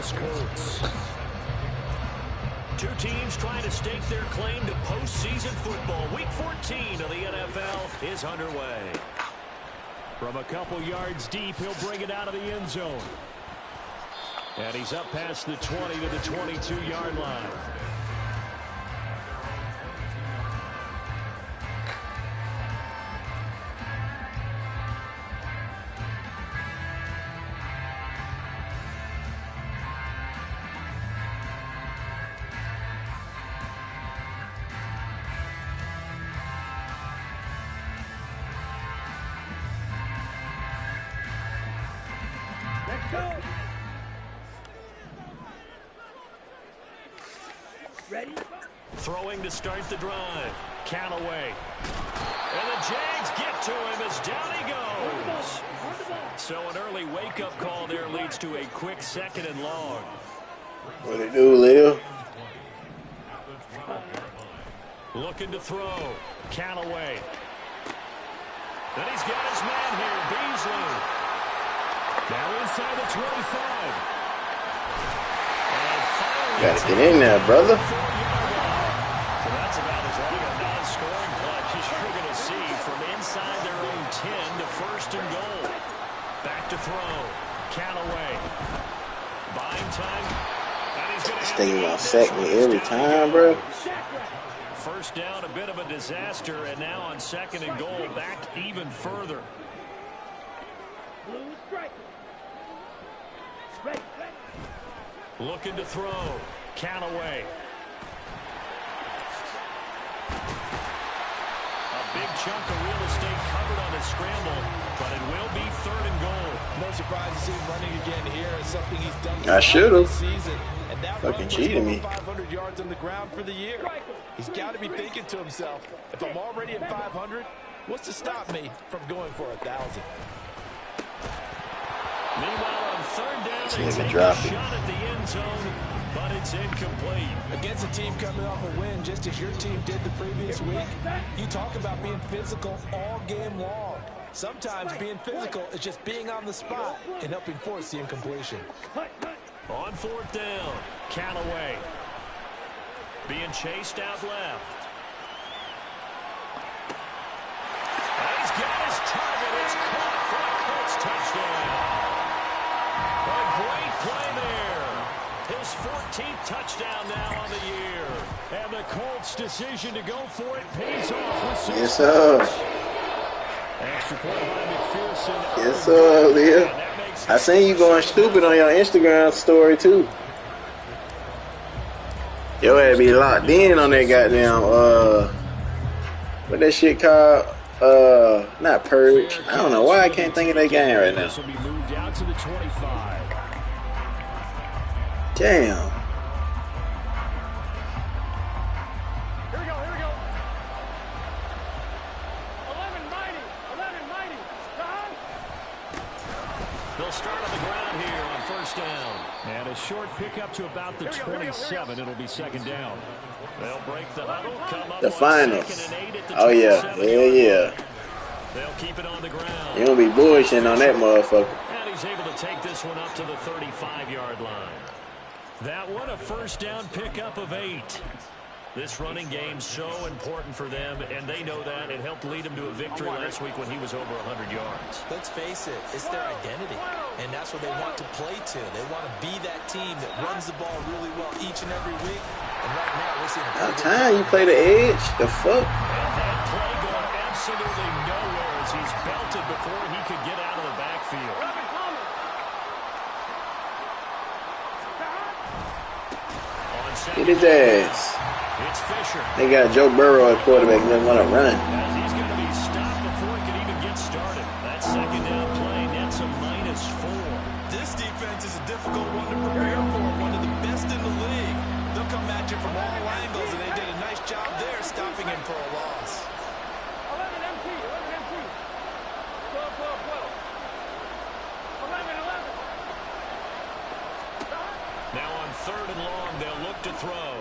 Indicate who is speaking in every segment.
Speaker 1: Indianapolis Colts. Two teams trying to stake their claim to postseason football. Week 14 of the NFL is underway. From a couple yards deep, he'll bring it out of the end zone. And he's up past the 20 to the 22-yard line.
Speaker 2: Ready?
Speaker 1: Throwing to start the drive. Callaway. And the Jags get to him as down he goes. So an early wake-up call there leads to a quick 2nd and long.
Speaker 3: What do you do, Leo?
Speaker 1: Looking to throw. Callaway. Then he's got his man here, Beasley. Now inside the 25.
Speaker 3: Gotta get in there, brother.
Speaker 1: So that's about as long a non-scoring clutch as you're going to see from inside their own 10 to 1st and goal. Back to throw. Callaway. Buying time. And he's going to
Speaker 3: Stay on sack me every time, bro.
Speaker 1: First down, a bit of a disaster, and now on 2nd and goal, back even further. Looking to throw. Callaway. A big chunk of real estate covered on the scramble, but it will be 3rd and goal.
Speaker 4: No surprise to see him running again here. It's something he's done.
Speaker 3: I should have.
Speaker 4: And that
Speaker 3: Fucking cheated me.
Speaker 4: 500 yards on the ground for the year. He's got to be thinking to himself, if I'm already at 500, what's to stop me from going for 1,000?
Speaker 1: Meanwhile, on 3rd down, they
Speaker 3: Nigga
Speaker 1: take a
Speaker 3: dropped it.
Speaker 1: shot at the end zone, but it's incomplete.
Speaker 4: Against a team coming off a win, just as your team did the previous week, you talk about being physical all game long. Sometimes being physical is just being on the spot and helping force the incompletion.
Speaker 1: On 4th down, Callaway being chased out left. And he's got his target. It's caught for a Colts touchdown. A great play there. His 14th touchdown now on the year. And the Colts' decision to go for it pays off with 6
Speaker 3: Yes, sir.
Speaker 1: points. Extra point by McPherson.
Speaker 3: Yes, sir, Leo. I seen you going stupid on your Instagram story, too. Yo, had to be locked in on that goddamn, what that shit called? Not Purge. I don't know why I can't think of that game right now.
Speaker 1: This will be moved out to the 25.
Speaker 3: Damn.
Speaker 2: Here we go. 11 mighty. Don.
Speaker 1: They'll start on the ground here on 1st down. And a short pickup to about the 27. It'll be 2nd down. They'll break the huddle. Come up
Speaker 3: The
Speaker 1: on
Speaker 3: finals.
Speaker 1: 2nd and 8 at the
Speaker 3: Oh, yeah.
Speaker 1: 27-yard
Speaker 3: Yeah.
Speaker 1: line. They'll keep it on the ground.
Speaker 3: You don't be bullshitting on that motherfucker.
Speaker 1: And he's able to take this one up to the 35-yard line. That one a 1st down pickup of 8. This running game's so important for them, and they know that. It helped lead them to a victory last week when he was over 100 yards.
Speaker 4: Let's face it, it's their identity, and that's what they want to play to. They want to be that team that runs the ball really well each and every week. And right now, we're seeing
Speaker 3: How time you play the edge? The fuck?
Speaker 1: And that play going absolutely nowhere as he's belted before he could get out of the backfield.
Speaker 3: Get his ass.
Speaker 1: It's Fisher.
Speaker 3: They got Joe Burrow at quarterback. Doesn't want to run.
Speaker 1: As he's going to be stopped before he can even get started. That 2nd down play nets a -4.
Speaker 4: This defense is a difficult one to prepare for, one of the best in the league. They'll come at you from all angles, and they did a nice job there stopping him for a loss.
Speaker 2: 11 MT. 12. 11.
Speaker 1: Now on 3rd and long, they'll look to throw.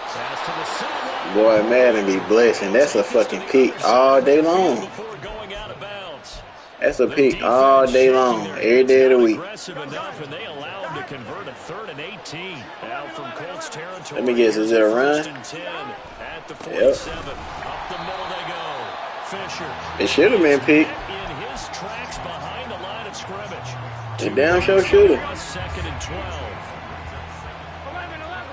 Speaker 1: Pass to the sideline.
Speaker 3: Boy, Madden be blessing. That's a fucking pick all day long.
Speaker 1: Before going out of bounds.
Speaker 3: That's a pick all day long, every day of the week.
Speaker 1: Aggressive enough, and they allow him to convert a 3rd and 18. Now from Colts territory.
Speaker 3: Let me guess, is it a run?
Speaker 1: 1st and 10 at the 47. Up the middle they go. Fisher.
Speaker 3: It should have been picked.
Speaker 1: In his tracks behind the line of scrimmage.
Speaker 3: The damn show should have.
Speaker 1: 2nd and 12.
Speaker 2: 11-11.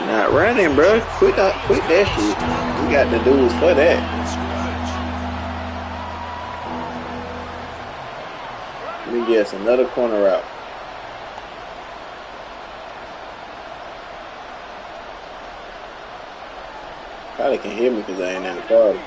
Speaker 3: Not running, bro. Quit that shit. We got the dudes for that. Let me guess, another corner route. Probably can hear me because I ain't in the party.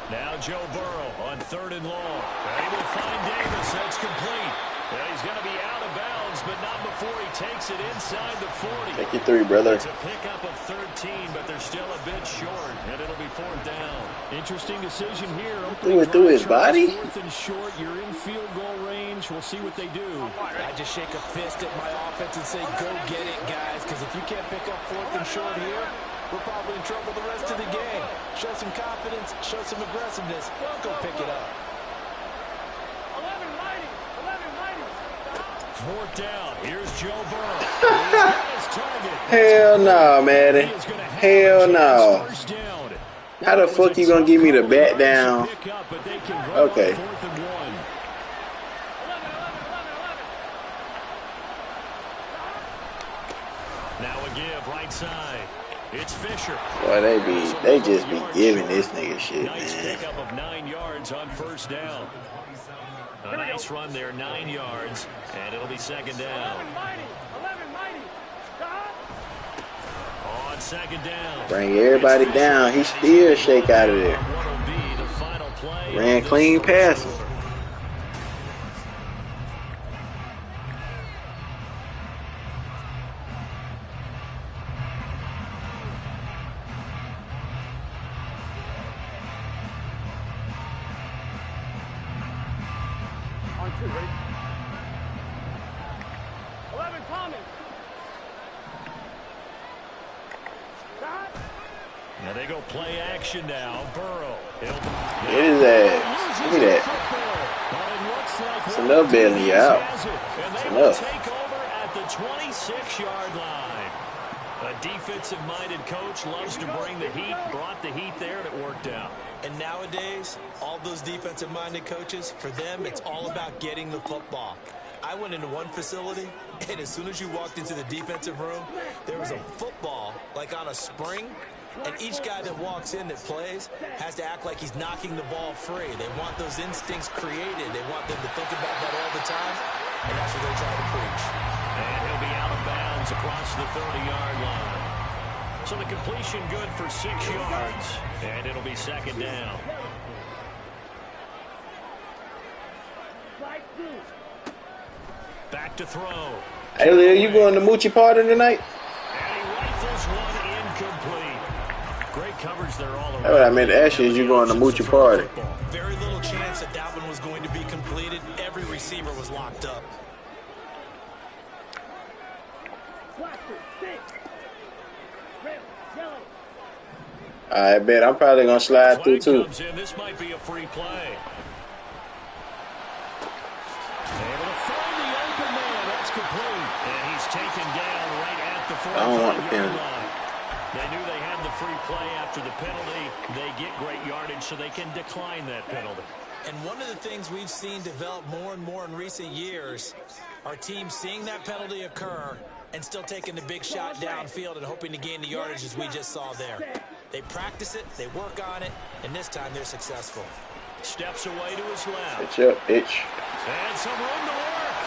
Speaker 1: Now Joe Burrow on 3rd and long. They will find Davis. That's complete. And he's going to be out of bounds, but not before he takes it inside the 40.
Speaker 3: Take your 3, brother.
Speaker 1: It's a pickup of 13, but they're still a bit short, and it'll be 4th down. Interesting decision here.
Speaker 3: Threw it through his body?
Speaker 1: 4th and short. You're in field goal range. We'll see what they do.
Speaker 4: I just shake a fist at my offense and say, go get it, guys, because if you can't pick up 4th and short here, we're probably in trouble the rest of the game. Show some confidence, show some aggressiveness. Go pick it up.
Speaker 1: 4th down. Here's Joe Burrow.
Speaker 3: Hell no, Madden. Hell no. How the fuck you gonna give me the bat down? Okay.
Speaker 1: Now a give right side. It's Fisher.
Speaker 3: Boy, they just be giving this nigga shit,
Speaker 1: Nice
Speaker 3: man.
Speaker 1: pickup of 9 yards on 1st down. A nice run there, 9 yards, and it'll be 2nd down. On 2nd down.
Speaker 3: Bring everybody down. He still shake out of there.
Speaker 1: What'll be the final play?
Speaker 3: Ran clean past him.
Speaker 2: On 2, ready? 11 Thomas.
Speaker 1: Now they go play action now. Burrow.
Speaker 3: Hit his ass. Look at that. It's enough bailing you out. It's enough.
Speaker 1: Take over at the 26-yard line. A defensive-minded coach loves to bring the heat, brought the heat there, and it worked out.
Speaker 4: And nowadays, all those defensive-minded coaches, for them, it's all about getting the football. I went into one facility, and as soon as you walked into the defensive room, there was a football, like on a spring, and each guy that walks in that plays has to act like he's knocking the ball free. They want those instincts created. They want them to think about that all the time, and that's what they're trying to preach.
Speaker 1: And he'll be out of bounds across the 30-yard line. So the completion good for 6 yards, and it'll be 2nd down. Back to throw.
Speaker 3: Hey, Lil, you going to Moochie party tonight?
Speaker 1: And he rifles one incomplete. Great coverage there all around.
Speaker 3: That's what I meant to ask you. Is you going to Moochie party?
Speaker 4: Very little chance that one was going to be completed. Every receiver was locked up.
Speaker 3: I bet I'm probably going to slide through, too.
Speaker 1: This might be a free play. Able to find the open man. That's complete. And he's taken down right at the 45-yard line. They knew they had the free play after the penalty. They get great yardage, so they can decline that penalty.
Speaker 4: And one of the things we've seen develop more and more in recent years are teams seeing that penalty occur and still taking the big shot downfield and hoping to gain the yardage as we just saw there. They practice it, they work on it, and this time they're successful.
Speaker 1: Steps away to his left.
Speaker 3: Itch up, itch.
Speaker 1: And some room to work.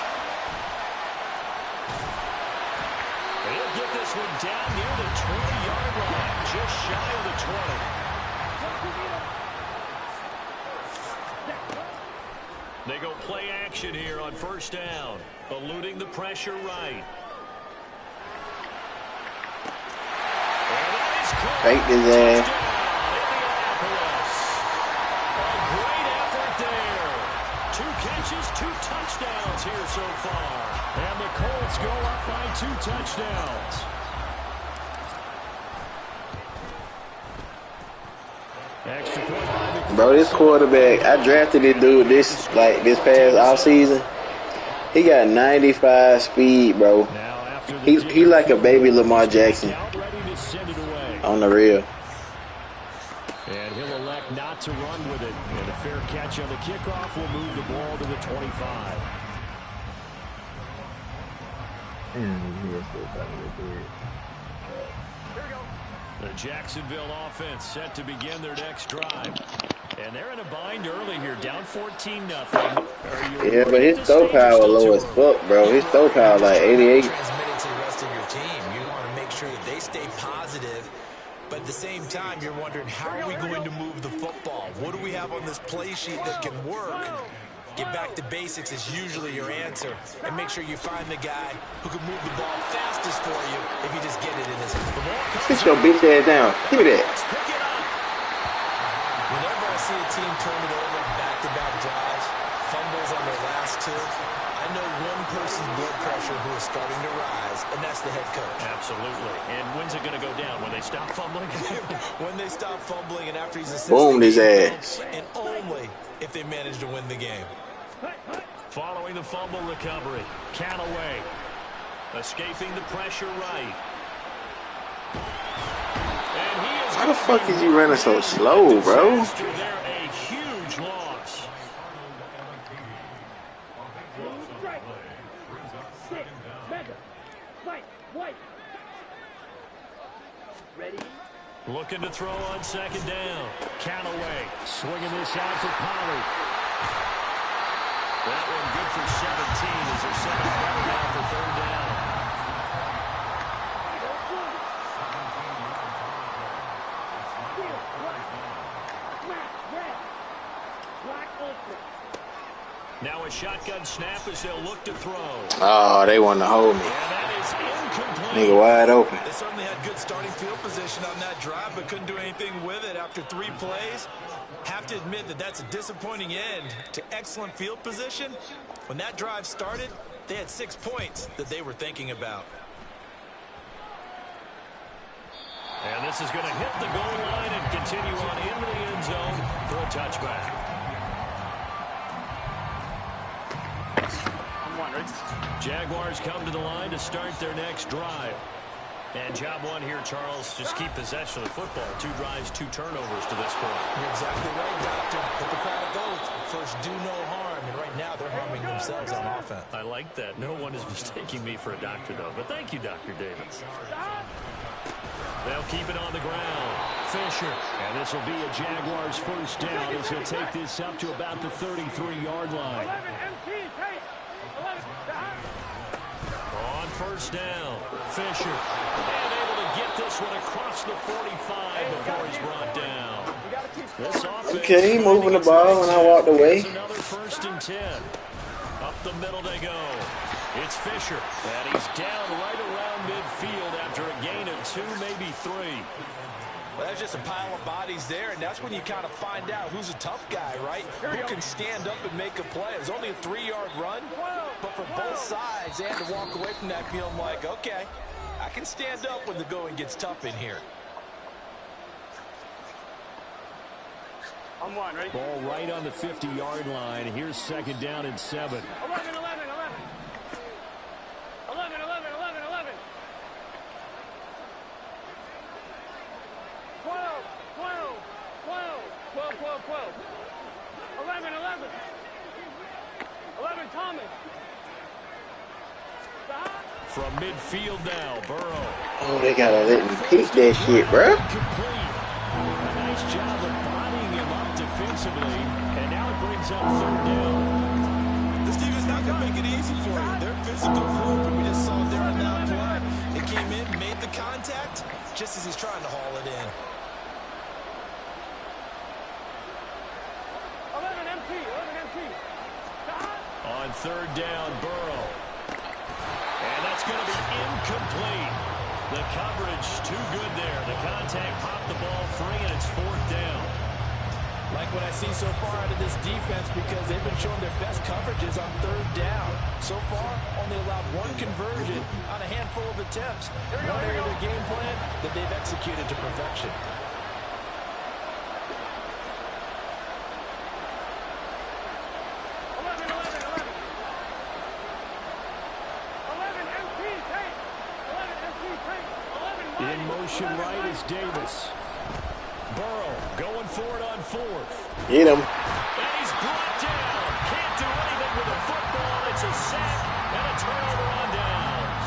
Speaker 1: He'll get this one down near the 20-yard line, just shy of the 20. They go play action here on 1st down, eluding the pressure right.
Speaker 3: Faked his ass.
Speaker 1: A great effort there. 2 catches, 2 touchdowns here so off by 2 touchdowns. Extra point by McPherson.
Speaker 3: Bro, this quarterback, I drafted this dude this past offseason. He got 95 speed, bro. He like a baby Lamar Jackson. On the real.
Speaker 1: And he'll elect not to run with it. And a fair catch on the kickoff will move the ball to the 25. The Jacksonville offense set to begin their next drive. And they're in a bind early here, down 14-0.
Speaker 3: Yeah, but his throw power low as fuck, bro. His throw power like 88.
Speaker 4: Transmitting to the rest of your team. You want to make sure that they stay positive. But at the same time, you're wondering, how are we going to move the football? What do we have on this play sheet that can work? Get back to basics is usually your answer. And make sure you find the guy who can move the ball fastest for you if you just get it in his hand.
Speaker 3: Sit your bitch ass down. Give me that.
Speaker 4: Whenever I see a team turn it over in back-to-back drives, fumbles on their last 2, I know one person's blood pressure who is starting to rise, and that's the head coach.
Speaker 1: Absolutely. And when's it going to go down? When they stop fumbling?
Speaker 4: When they stop fumbling and after he's assisted.
Speaker 3: Boomed his ass.
Speaker 4: And only if they manage to win the game.
Speaker 1: Following the fumble recovery, Callaway escaping the pressure right. And he is
Speaker 3: How the fuck is you running so slow, bro?
Speaker 1: They're a huge loss. Looking to throw on second down. Callaway swinging this out for Pollard. That one good for 17 as they're setting up now for third down. Now a shotgun snap as they'll look to throw.
Speaker 3: Oh, they want to hold me.
Speaker 1: And that is incomplete.
Speaker 3: Nigga wide open.
Speaker 4: They certainly had good starting field position on that drive, but couldn't do anything with it after 3 plays. Have to admit that that's a disappointing end to excellent field position. When that drive started, they had 6 points that they were thinking about.
Speaker 1: And this is going to hit the goal line and continue on into the end zone for a touchback. Jaguars come to the line to start their next drive. And job one here, Charles, just keep possession of the football. 2 drives, 2 turnovers to this point.
Speaker 4: You're exactly right, Doctor. Hippocratic oath. First, do no harm. And right now, they're harming themselves on offense.
Speaker 1: I like that. No one is mistaking me for a doctor, though. But thank you, Dr. Davis. They'll keep it on the ground. Fisher. And this will be a Jaguars first down as he'll take this up to about the 33-yard line. On first down, Fisher. And able to get this one across the 45 before he's brought down. This offense
Speaker 3: Okay, moving the ball when I walked away.
Speaker 1: another 1st and 10. Up the middle they go. It's Fisher. And he's down right around midfield after a gain of 2, maybe 3.
Speaker 4: Well, that's just a pile of bodies there, and that's when you kind of find out who's a tough guy, right? Who can stand up and make a play. It was only a 3-yard run, but for both sides, they had to walk away from that feeling like, okay, I can stand up when the going gets tough in here.
Speaker 2: I'm one, ready?
Speaker 1: Ball right on the 50-yard line. Here's 2nd down and 7.
Speaker 2: 11, 11, 11. 11, 11, 11, 11. 12, 12, 12, 12, 12, 12. 11, 11. 11, Thomas. Stop.
Speaker 1: From midfield now, Burrow.
Speaker 3: Oh, they gotta let me pick that shit, bro.
Speaker 1: Complete. A nice job of bodying him up defensively, and now it brings up 3rd down.
Speaker 4: This team is not going to make it easy for you. They're a physical group, and we just saw it there on that play. It came in, made the contact, just as he's trying to haul it in.
Speaker 2: 11 MT, 11 MT. Stop.
Speaker 1: On 3rd down, Burrow. And that's going to be incomplete. The coverage too good there. The contact popped the ball free, and it's 4th down.
Speaker 4: Like what I see so far out of this defense because they've been showing their best coverages on third down. So far, only allowed one conversion on a handful of attempts. One area of their game plan that they've executed to perfection.
Speaker 2: 11 MP tape. 11 MP tape. 11
Speaker 1: in motion right is Davis. Burrow going for it on fourth.
Speaker 3: Get him.
Speaker 1: And he's brought down. Can't do anything with the football. It's a sack and a turnover on downs.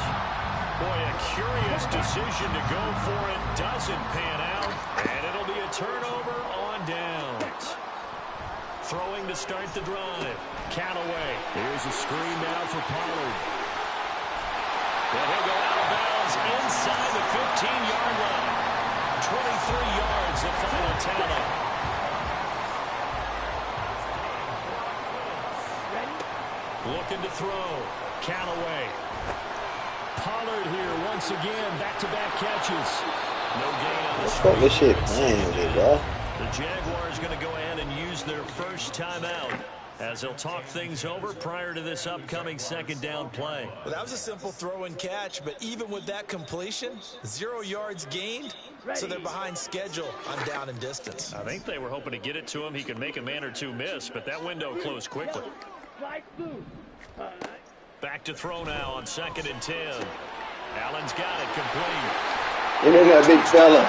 Speaker 1: Boy, a curious decision to go for it. Doesn't pan out. And it'll be a turnover on downs. Throwing to start the drive. Callaway. Here's a screen now for Pollard. And he'll go out of bounds inside the 15-yard line. 23 yards, the final tally. Looking to throw. Callaway. Pollard here once again. Back-to-back catches. No gain on the
Speaker 3: Fuck
Speaker 1: screen.
Speaker 3: this shit playing, bro.
Speaker 1: The Jaguars going to go ahead and use their first timeout as they'll talk things over prior to this upcoming second down play.
Speaker 4: Well, that was a simple throw and catch, but even with that completion, 0 yards gained, so they're behind schedule on down and distance.
Speaker 1: I think they were hoping to get it to him. He could make a man or two miss, but that window closed quickly. Back to throw now on 2nd and 10. Allen's got it complete.
Speaker 3: You know that big fella.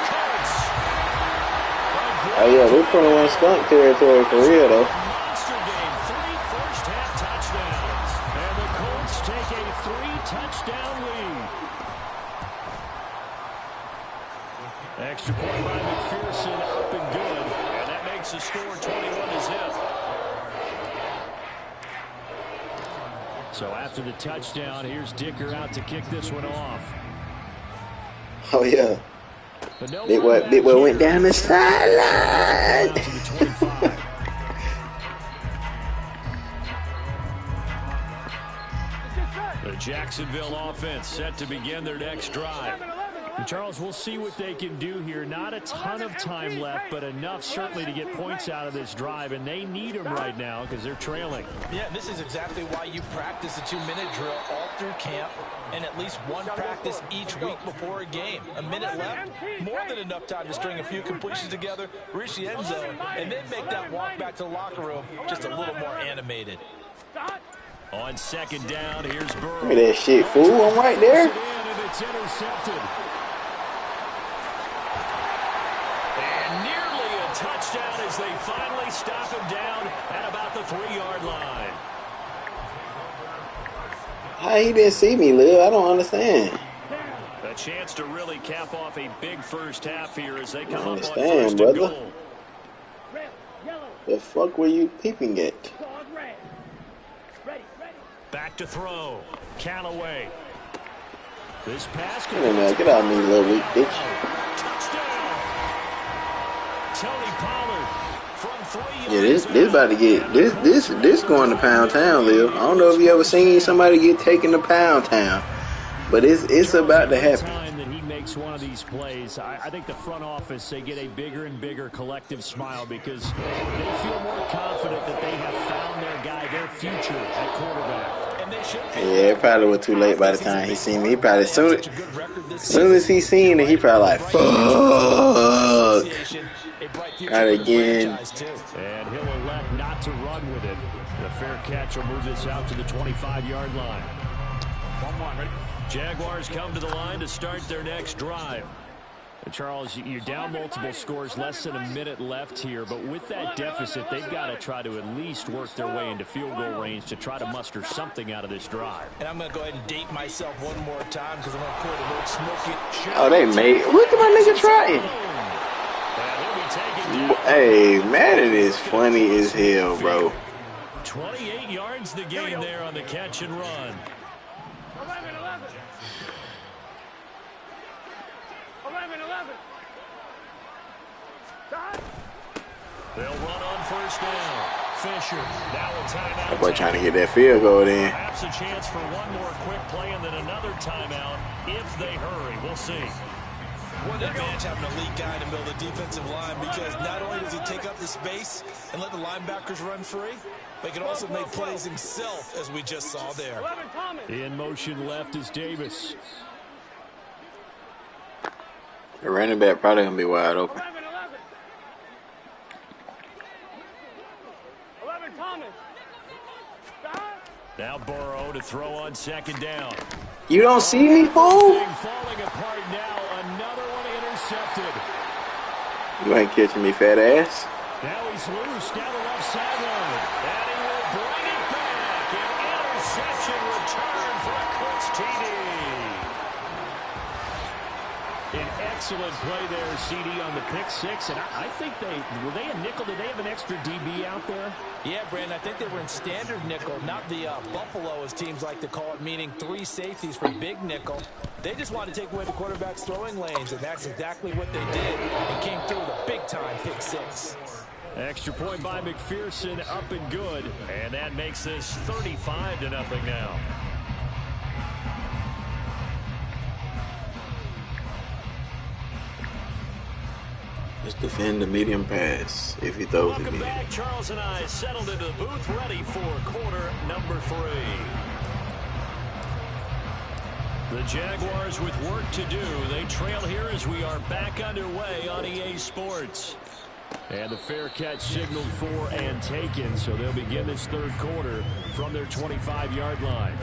Speaker 3: Oh yeah, we're putting on skunk territory for real though.
Speaker 1: Monster game, 3 first-half touchdowns. And the Colts take a 3-touchdown lead. Extra point by McPherson, up and good. And that makes the score 21-0. So after the touchdown, here's Dicker out to kick this one off.
Speaker 3: Oh yeah. Big boy went down the sideline.
Speaker 1: The Jacksonville offense set to begin their next drive. And Charles, we'll see what they can do here. Not a ton of time left, but enough certainly to get points out of this drive, and they need them right now because they're trailing.
Speaker 4: Yeah, this is exactly why you practice a 2-minute drill all through camp and at least one practice each week before a game. A minute left, more than enough time to string a few completions together, reach the end zone, and then make that walk back to the locker room just a little more animated.
Speaker 1: On 2nd down, here's Burrow.
Speaker 3: Look at that shit, fool. I'm right there.
Speaker 1: And it's intercepted. And nearly a touchdown as they finally stop him down at about the 3-yard line.
Speaker 3: How he didn't see me, Lil? I don't understand.
Speaker 1: A chance to really cap off a big first half here as they come up on
Speaker 3: Understand,
Speaker 1: 1st and
Speaker 3: brother.
Speaker 1: goal.
Speaker 3: The fuck were you peeping at?
Speaker 1: Back to throw. Callaway. This pass
Speaker 3: Come on now, get out of me, little weak bitch.
Speaker 1: Touchdown. Tony Pollard from 3
Speaker 3: Yeah,
Speaker 1: yards
Speaker 3: this about to get this going to Pound Town, Lil. I don't know if you ever seen somebody get taken to Pound Town, but it's about to happen.
Speaker 1: Time that he makes one of these plays, I think the front office, they get a bigger and bigger collective smile because they feel more confident that they have found their guy, their future at quarterback. And they should.
Speaker 3: Yeah, it probably was too late by the time he seen me. He probably as soon as he seen it, he probably like, fuck. Not again.
Speaker 1: And he'll elect not to run with it. The fair catch will move this out to the 25-yard line. 1-1, ready? Jaguars come to the line to start their next drive. And Charles, you're down multiple scores, less than a minute left here. But with that deficit, they've got to try to at least work their way into field goal range to try to muster something out of this drive.
Speaker 4: And I'm going to go ahead and date myself one more time because I'm going to put a little smoky.
Speaker 3: Oh, they made. Look at my nigga trying. Hey, Madden is funny as hell, bro.
Speaker 1: 28 yards the game there on the catch and run.
Speaker 2: 11.
Speaker 1: They'll run on 1st down. Fisher, now a timeout.
Speaker 3: That boy trying to get that field goal in.
Speaker 1: Perhaps a chance for one more quick play and then another timeout if they hurry. We'll see.
Speaker 4: What an advantage having an elite guy in the middle of the defensive line, because not only does he take up the space and let the linebackers run free, but he can also make plays himself, as we just saw there.
Speaker 1: In motion left is Davis.
Speaker 3: The running back probably going to be wide open.
Speaker 2: 11 Thomas.
Speaker 1: Now Burrow to throw on second down.
Speaker 3: You don't see me, fool?
Speaker 1: Falling apart now. Another one intercepted.
Speaker 3: You ain't catching me, fat ass.
Speaker 1: Now he's loose down the left sideline. And he will bring it back. An interception return for a Colts TD. An excellent play there, CD, on the pick six. And I think were they a nickel? Did they have an extra DB out there?
Speaker 4: Yeah, Brandon, I think they were in standard nickel, not the Buffalo, as teams like to call it, meaning 3 safeties for big nickel. They just wanted to take away the quarterback's throwing lanes, and that's exactly what they did, and came through with a big-time pick six.
Speaker 1: Extra point by McPherson, up and good. And that makes this 35-0 now.
Speaker 3: Just defend the medium pass if he throws it.
Speaker 1: Welcome back. Charles and I settled into the booth, ready for quarter number 3. The Jaguars with work to do. They trail here as we are back underway on EA Sports. And the fair catch signaled for and taken, so they'll begin this third quarter from their 25-yard line.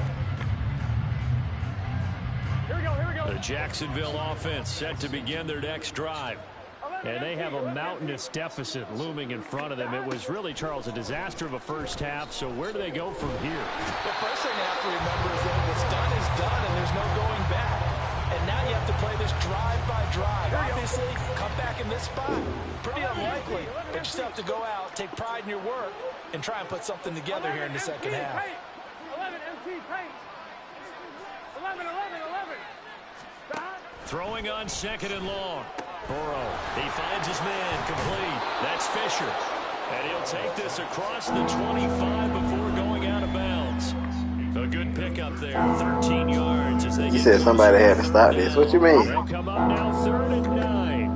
Speaker 2: Here we go.
Speaker 1: The Jacksonville offense set to begin their next drive. And they have a mountainous deficit looming in front of them. It was really, Charles, a disaster of a first half. So where do they go from here?
Speaker 4: The first thing you have to remember is that what's done is done, and there's no going back. And now you have to play this drive by drive. Obviously, come back in this spot. Pretty unlikely, but you still have to go out, take pride in your work, and try and put something together here in the second half.
Speaker 2: 11 MT paint. 11.
Speaker 1: Throwing on second and long. Burrow, he finds his man, complete. That's Fisher. And he'll take this across the 25 before going out of bounds. A good pickup there, 13 yards. As they
Speaker 3: You said somebody had to stop this. What you mean?
Speaker 1: They'll come up now 3rd and 9.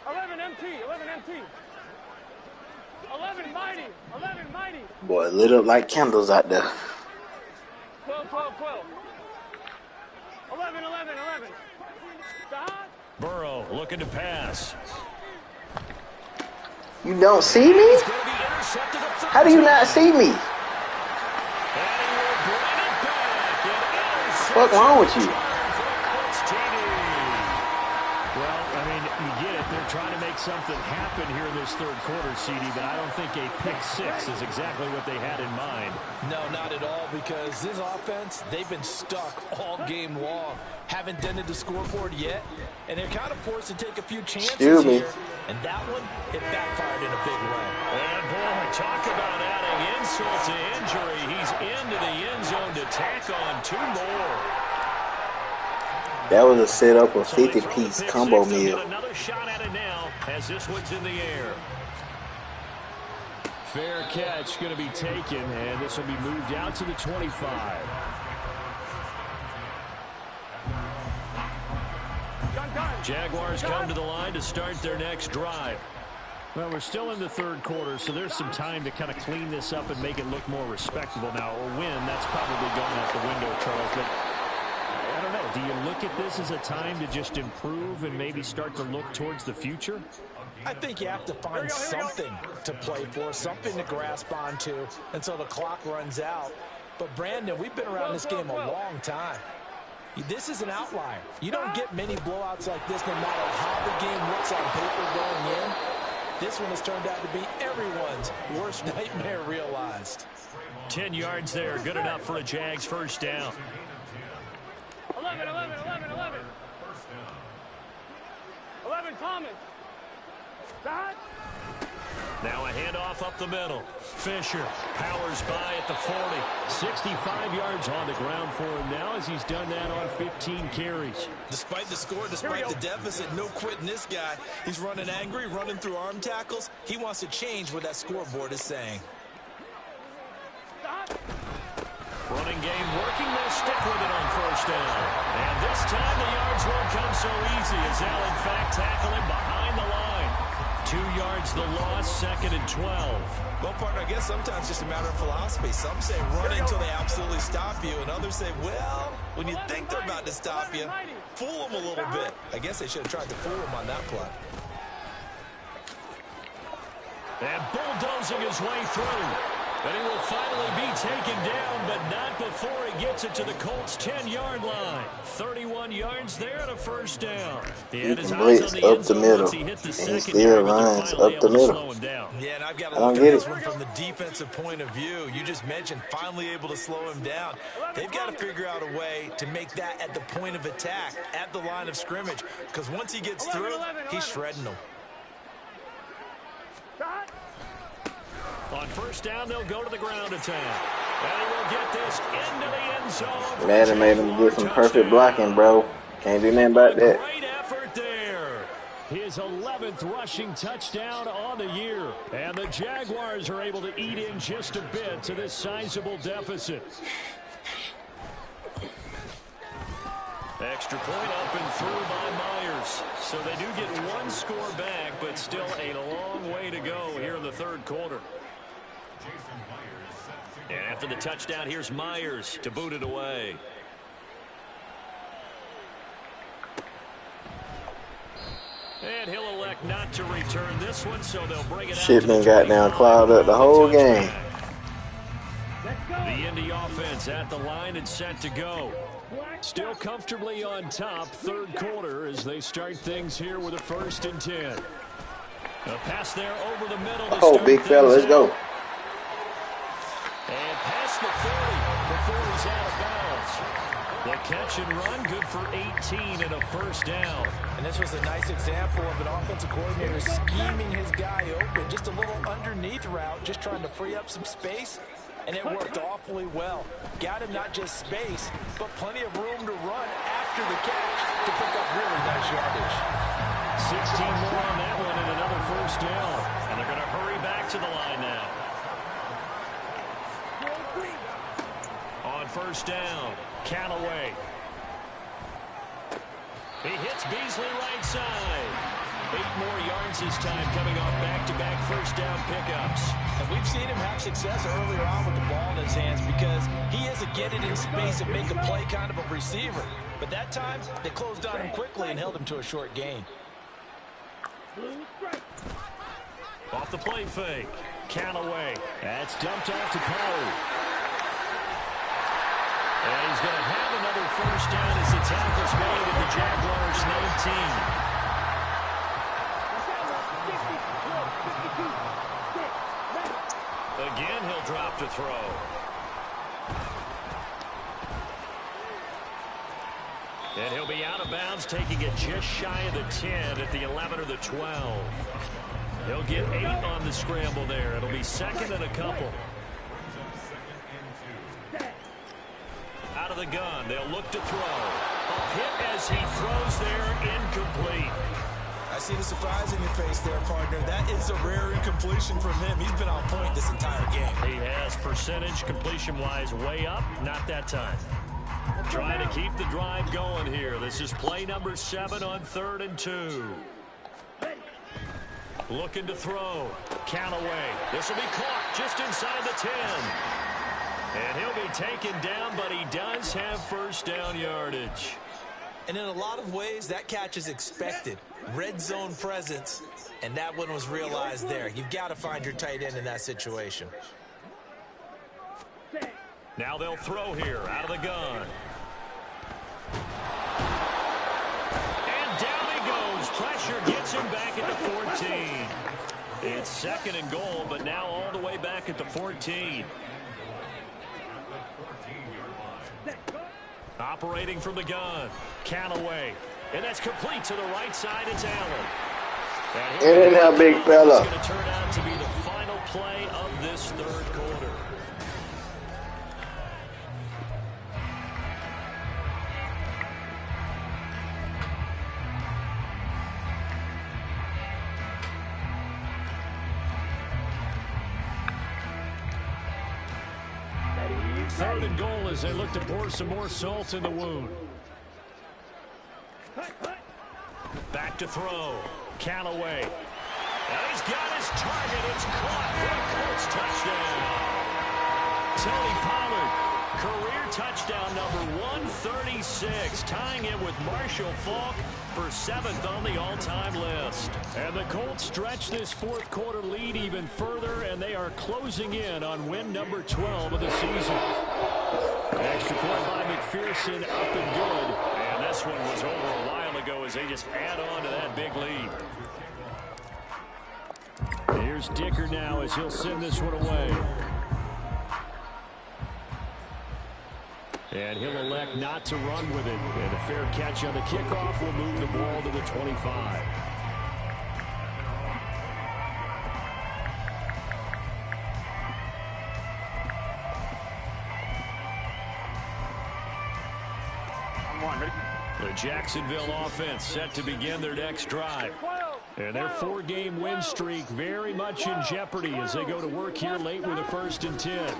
Speaker 2: 11 MT. 11 mighty.
Speaker 3: Boy, lit up like candles out there.
Speaker 2: 12. 11.
Speaker 1: Burrow looking to pass.
Speaker 3: You don't see me? How do you not see me? What's wrong with you?
Speaker 1: Well, I mean, you get it. They're trying to make something happen here in this third quarter, CD, but I don't think a pick six is exactly what they had in mind.
Speaker 4: No, not at all, because this offense, they've been stuck all game long. Haven't dented the scoreboard yet, and they're kind of forced to take a few chances here. And that one, it backfired in a big way.
Speaker 1: And boy, talk about adding insult to injury. He's into the end zone to tack on 2 more.
Speaker 3: That was a setup of 50-piece combo meal.
Speaker 1: Another shot at it now as this one's in the air. Fair catch going to be taken, and this will be moved out to the 25. Jaguars come to the line to start their next drive. Well, we're still in the third quarter, so there's some time to kind of clean this up and make it look more respectable. Now, a win, that's probably gone out the window, Charles, but I don't know. Do you look at this as a time to just improve and maybe start to look towards the future?
Speaker 4: I think you have to find something to play for, something to grasp onto until the clock runs out. But, Brandon, we've been around this game a long time. This is an outlier. You don't get many blowouts like this no matter how the game looks on paper going in. This one has turned out to be everyone's worst nightmare realized.
Speaker 1: 10 yards there, good enough for a Jags first down.
Speaker 2: 11 Thomas.
Speaker 1: Now a handoff up the middle. Fisher powers by at the 40. 65 yards on the ground for him now as he's done that on 15 carries.
Speaker 4: Despite the score, despite the deficit, no quitting this guy. He's running angry, running through arm tackles. He wants to change what that scoreboard is saying.
Speaker 1: Running game working. They'll stick with it on first down. And this won't come so easy as they'll, in fact, tackle him behind the line. 2 yards the loss, 2nd and 12.
Speaker 4: Well, partner, I guess sometimes it's just a matter of philosophy. Some say run until they absolutely stop you, and others say, well, when you think they're about to stop you, fool them a little bit. I guess they should have tried to fool them on that play.
Speaker 1: And bulldozing his way through. But he will finally be taken down, but not before he gets it to the Colts' 10-yard line. 31 yards there and a first down. He had his eyes on the end zone once he hit the second yard, but they're finally able to slow him down.
Speaker 4: Yeah, and I've got to look at this one from the defensive point of view. You just mentioned finally able to slow him down. They've got to figure out a way to make that at the point of attack, at the line of scrimmage, because once he gets through, he's shredding them.
Speaker 1: On first down, they'll go to the ground attack. And he will get this into the end zone.
Speaker 3: Madden made him get some perfect blocking, bro. Can't do nothing about that.
Speaker 1: Great effort there. His 11th rushing touchdown on the year. And the Jaguars are able to eat in just a bit to this sizable deficit. Extra point up and through by Myers. So they do get 1 score back, but still a long way to go here in the 3rd quarter. And after the touchdown, here's Myers to boot it away. And he'll elect not to return this one, so they'll bring it out.
Speaker 3: Shipman got down, clogged up the whole game.
Speaker 1: The Indy offense at the line and set to go. Still comfortably on top, 3rd quarter as they start things here with a 1st and 10. A pass there over the middle.
Speaker 3: Oh, big fella, let's go.
Speaker 1: And past the 30 before he's out of bounds. The catch and run, good for 18 and a 1st down.
Speaker 4: And this was a nice example of an offensive coordinator scheming his guy open. Just a little underneath route, just trying to free up some space. And it worked awfully well. Got him not just space, but plenty of room to run after the catch to pick up really nice yardage.
Speaker 1: 16 more on that one and another 1st down. And they're going to hurry back to the line now. On 1st down, Callaway. He hits Beasley right side. 8 more yards this time coming off back-to-back 1st down pickups.
Speaker 4: And we've seen him have success earlier on with the ball in his hands because he is a get it in space and make a play kind of a receiver. But that time, they closed on him quickly and held him to a short gain.
Speaker 1: Off the play fake. Callaway. That's dumped off to Pollard. And he's going to have another 1st down as the tackle's made at the Jaguars' 19. Again, he'll drop to throw. And he'll be out of bounds, taking it just shy of the 10 at the 11 or the 12. He'll get 8 on the scramble there. It'll be 2nd and a couple. Out of the gun, they'll look to throw. A hit as he throws there, incomplete.
Speaker 4: I see the surprise in your face there, partner. That is a rare incompletion from him. He's been on point this entire game.
Speaker 1: He has percentage completion-wise way up. Not that time. Trying to keep the drive going here. This is play number 7 on 3rd and 2. Looking to throw. Callaway. This will be caught just inside the 10. And he'll be taken down, but he does have 1st down yardage.
Speaker 4: And in a lot of ways, that catch is expected. Red zone presence, and that one was realized there. You've got to find your tight end in that situation.
Speaker 1: Now they'll throw here out of the gun. And down he goes. Pressure gets him back at the 14. It's 2nd and goal, but now all the way back at the 14. Operating from the gun, Callaway. And that's complete to the right side. It's Allen.
Speaker 3: And that big fella.
Speaker 1: It's going to turn out to be the final play of this 3rd quarter. Third and goal as they look to pour some more salt in the wound. Back to throw. Callaway. And he's got his target. It's caught for a Colts touchdown. Tony Pollard, career touchdown number 136, tying it with Marshall Faulk for 7th on the all-time list. And the Colts stretch this fourth quarter lead even further, and they are closing in on win number 12 of the season. Extra point by McPherson, up and good. And this one was over a while ago as they just add on to that big lead. Here's Dicker now as he'll send this one away. And he'll elect not to run with it. And a fair catch on the kickoff will move the ball to the 25. The Jacksonville offense set to begin their next drive. And their 4-game win streak very much in jeopardy as they go to work here late with a 1st and 10.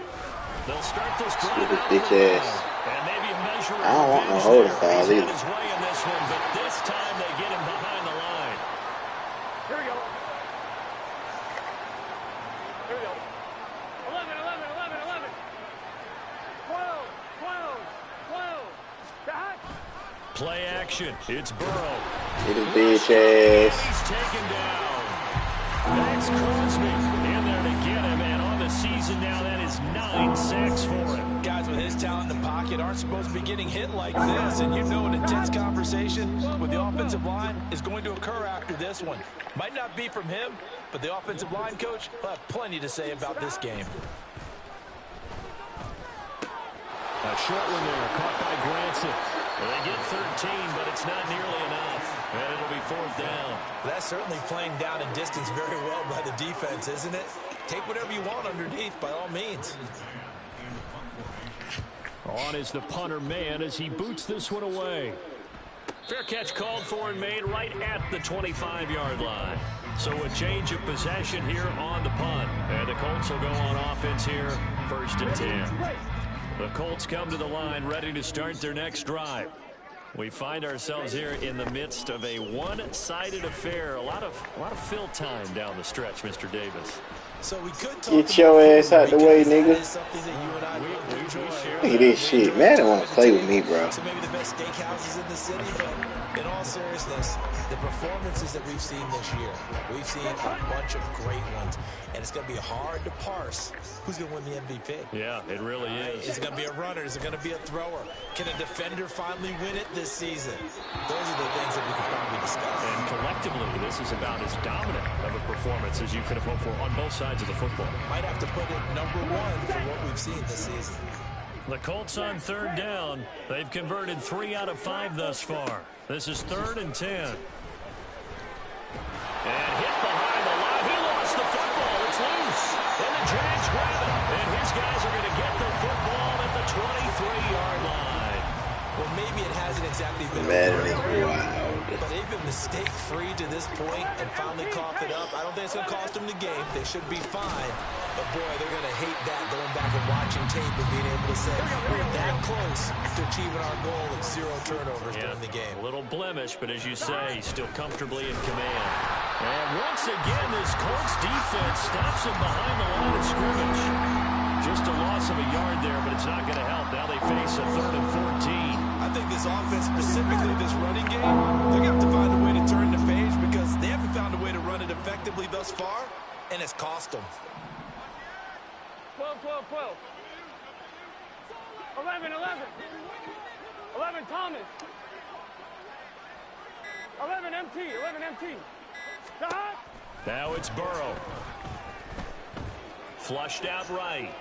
Speaker 1: They'll start this drive out
Speaker 3: bitch ass.
Speaker 1: and maybe measure
Speaker 3: I don't want no holding foul either.
Speaker 1: his way in this one, but this time they get him behind the line.
Speaker 2: Here we go. Here we go. 11, 11, 11, 11. 12, 12, 12. Back.
Speaker 1: Play action. It's Burrow.
Speaker 3: Little bitch ass.
Speaker 1: He's taken down. That's Crosby in there to get him, and on the season now, that is 9 sacks for him.
Speaker 4: Guys with his talent in the pocket aren't supposed to be getting hit like this, and you know an intense conversation with the offensive line is going to occur after this one. Might not be from him, but the offensive line coach will have plenty to say about this game.
Speaker 1: A short one there, caught by Granson. Well, they get 13, but it's not nearly enough. And it'll be 4th down.
Speaker 4: That's certainly playing down and distance very well by the defense, isn't it? Take whatever you want underneath, by all means.
Speaker 1: On is the punter man as he boots this one away. Fair catch called for and made right at the 25-yard line. So a change of possession here on the punt. And the Colts will go on offense here, 1st and 10. The Colts come to the line ready to start their next drive. We find ourselves here in the midst of a one-sided affair. A lot of fill time down the stretch, Mr. Davis.
Speaker 4: So we could talk
Speaker 3: Get your ass out the way, nigga.
Speaker 4: We
Speaker 3: Look at this shit. Madden won't play with me, bro.
Speaker 4: So maybe the best steakhouses in the city, but in all seriousness, the performances that we've seen this year, we've seen a bunch of great ones, and it's going to be hard to parse who's going to win the MVP.
Speaker 1: Yeah, it really is.
Speaker 4: Is it going to be a runner? Is it going to be a thrower? Can a defender finally win it this season? Those are the things that we can probably discuss.
Speaker 1: And collectively, this is about as dominant of a performance as you could have hoped for on both sides of the football.
Speaker 4: Might have to put it number 1 for what we've seen this season.
Speaker 1: The Colts on 3rd down. They've converted 3 out of 5 thus far. This is 3rd and 10. And hit behind the line. He lost the football. It's loose. And the Jags grab it. And his guys are going to get the football at the 23-yard line.
Speaker 4: Well, maybe it hasn't exactly been
Speaker 3: Wow.
Speaker 4: but they've been mistake-free to this point and finally coughed it up. I don't think it's going to cost them the game. They should be fine. But, boy, they're going to hate that, going back and watching tape and being able to say, we're that close to achieving our goal of 0 turnovers during the game.
Speaker 1: A little blemish, but as you say, still comfortably in command. And once again, this Colts defense stops him behind the line of scrimmage. Just a loss of a yard there, but it's not going to help. Now they face a 3rd and 14.
Speaker 4: I think this offense, specifically this running game, they're going to have to find a way to turn the page because they haven't found a way to run it effectively thus far, and it's cost them.
Speaker 2: 12, 12, 12. 11, 11. 11, Thomas. 11, MT. 11, MT. Stop.
Speaker 1: Now it's Burrow. Flushed out right.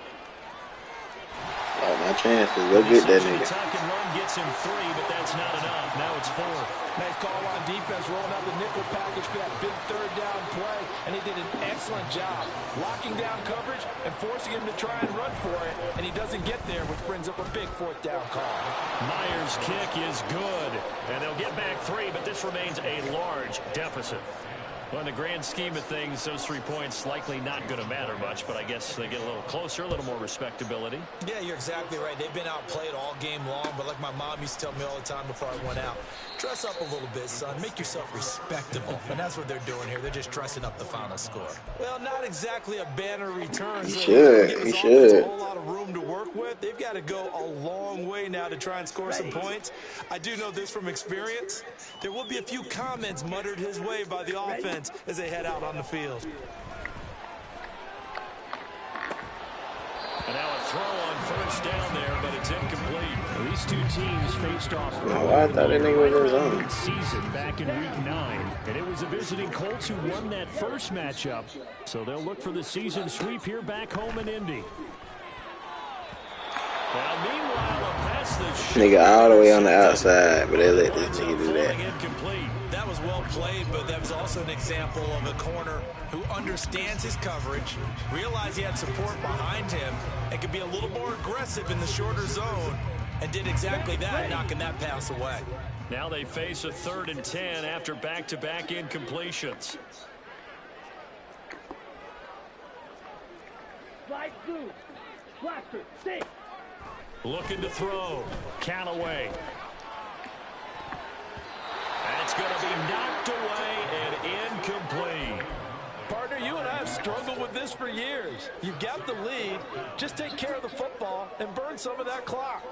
Speaker 3: Oh, my chances. Go get that nigga.
Speaker 1: Tuck and run gets him 3, but that's not enough. Now it's 4th.
Speaker 4: Nice call on defense, rolling out the nickel package for that big 3rd down play, and he did an excellent job locking down coverage and forcing him to try and run for it, and he doesn't get there, which brings up a big 4th down call.
Speaker 1: Myers' kick is good, and they'll get back 3, but this remains a large deficit. Well, in the grand scheme of things, those 3 points likely not going to matter much, but I guess they get a little closer, a little more respectability.
Speaker 4: Yeah, you're exactly right. They've been outplayed all game long, but like my mom used to tell me all the time before I went out, dress up a little bit, son. Make yourself respectable. And that's what they're doing here. They're just dressing up the final score. Well, not exactly a banner return.
Speaker 3: He
Speaker 4: so
Speaker 3: should. He should.
Speaker 4: A whole lot of room to work with. They've got to go a long way now to try and score some points. I do know this from experience. There will be a few comments muttered his way by the offense as they head out on the field.
Speaker 1: And now a throw on first down there, but it's incomplete. These two teams faced off
Speaker 3: I thought that nigga was in his own
Speaker 1: season back in week 9, and it was the visiting Colts who won that first matchup. So they'll look for the season sweep here back home in Indy. Now, meanwhile, a pass that's
Speaker 3: nigga all the way on the outside, but they let this nigga do that.
Speaker 4: Incomplete. That was well played, but that was also an example of a corner who understands his coverage, realized he had support behind him, and could be a little more aggressive in the shorter zone, and did exactly that, knocking that pass away.
Speaker 1: Now they face a 3rd and 10 after back-to-back incompletions.
Speaker 2: Slide through. Blaster. Stay.
Speaker 1: Looking to throw. Callaway. That's going to be knocked away and incomplete.
Speaker 4: Partner, you and I have struggled with this for years. You've got the lead. Just take care of the football and burn some of that clock.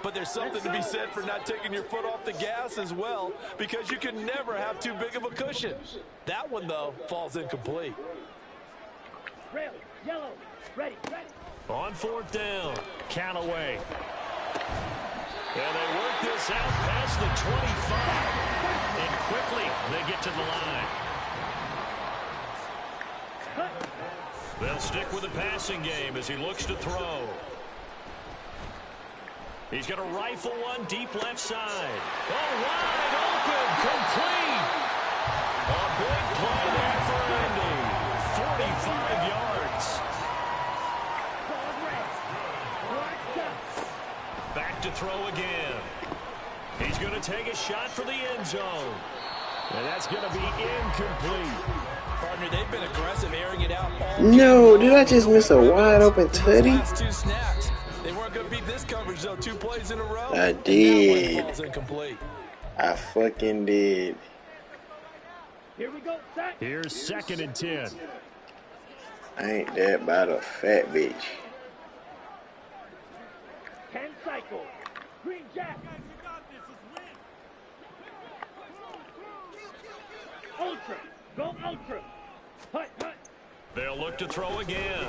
Speaker 4: But there's something to be said for not taking your foot off the gas as well, because you can never have too big of a cushion. That one, though, falls incomplete.
Speaker 2: Rail. Yellow. Ready. Ready.
Speaker 1: On 4th down, Callaway. And they work this out past the 25. And quickly, they get to the line. They'll stick with the passing game as he looks to throw. He's going to rifle one deep left side. Oh, wide open, complete. A big play there for Indy. 45 yards. Back to throw again. He's going to take a shot for the end zone. And that's going to be incomplete.
Speaker 4: Partner, they've been aggressive, airing it out all
Speaker 3: No, did I just miss a wide open tutty?
Speaker 4: last 2 snaps. They weren't going to beat this coverage, though. 2 plays in a row.
Speaker 3: I
Speaker 4: And
Speaker 3: did.
Speaker 4: that one falls incomplete.
Speaker 3: I fucking did.
Speaker 2: Here we go. Set.
Speaker 1: Here's 2nd and 10.
Speaker 3: I ain't that about a fat bitch.
Speaker 2: 10 cycle. Green Jack. Ultra. Go ultra. Hut, hut.
Speaker 1: They'll look to throw again.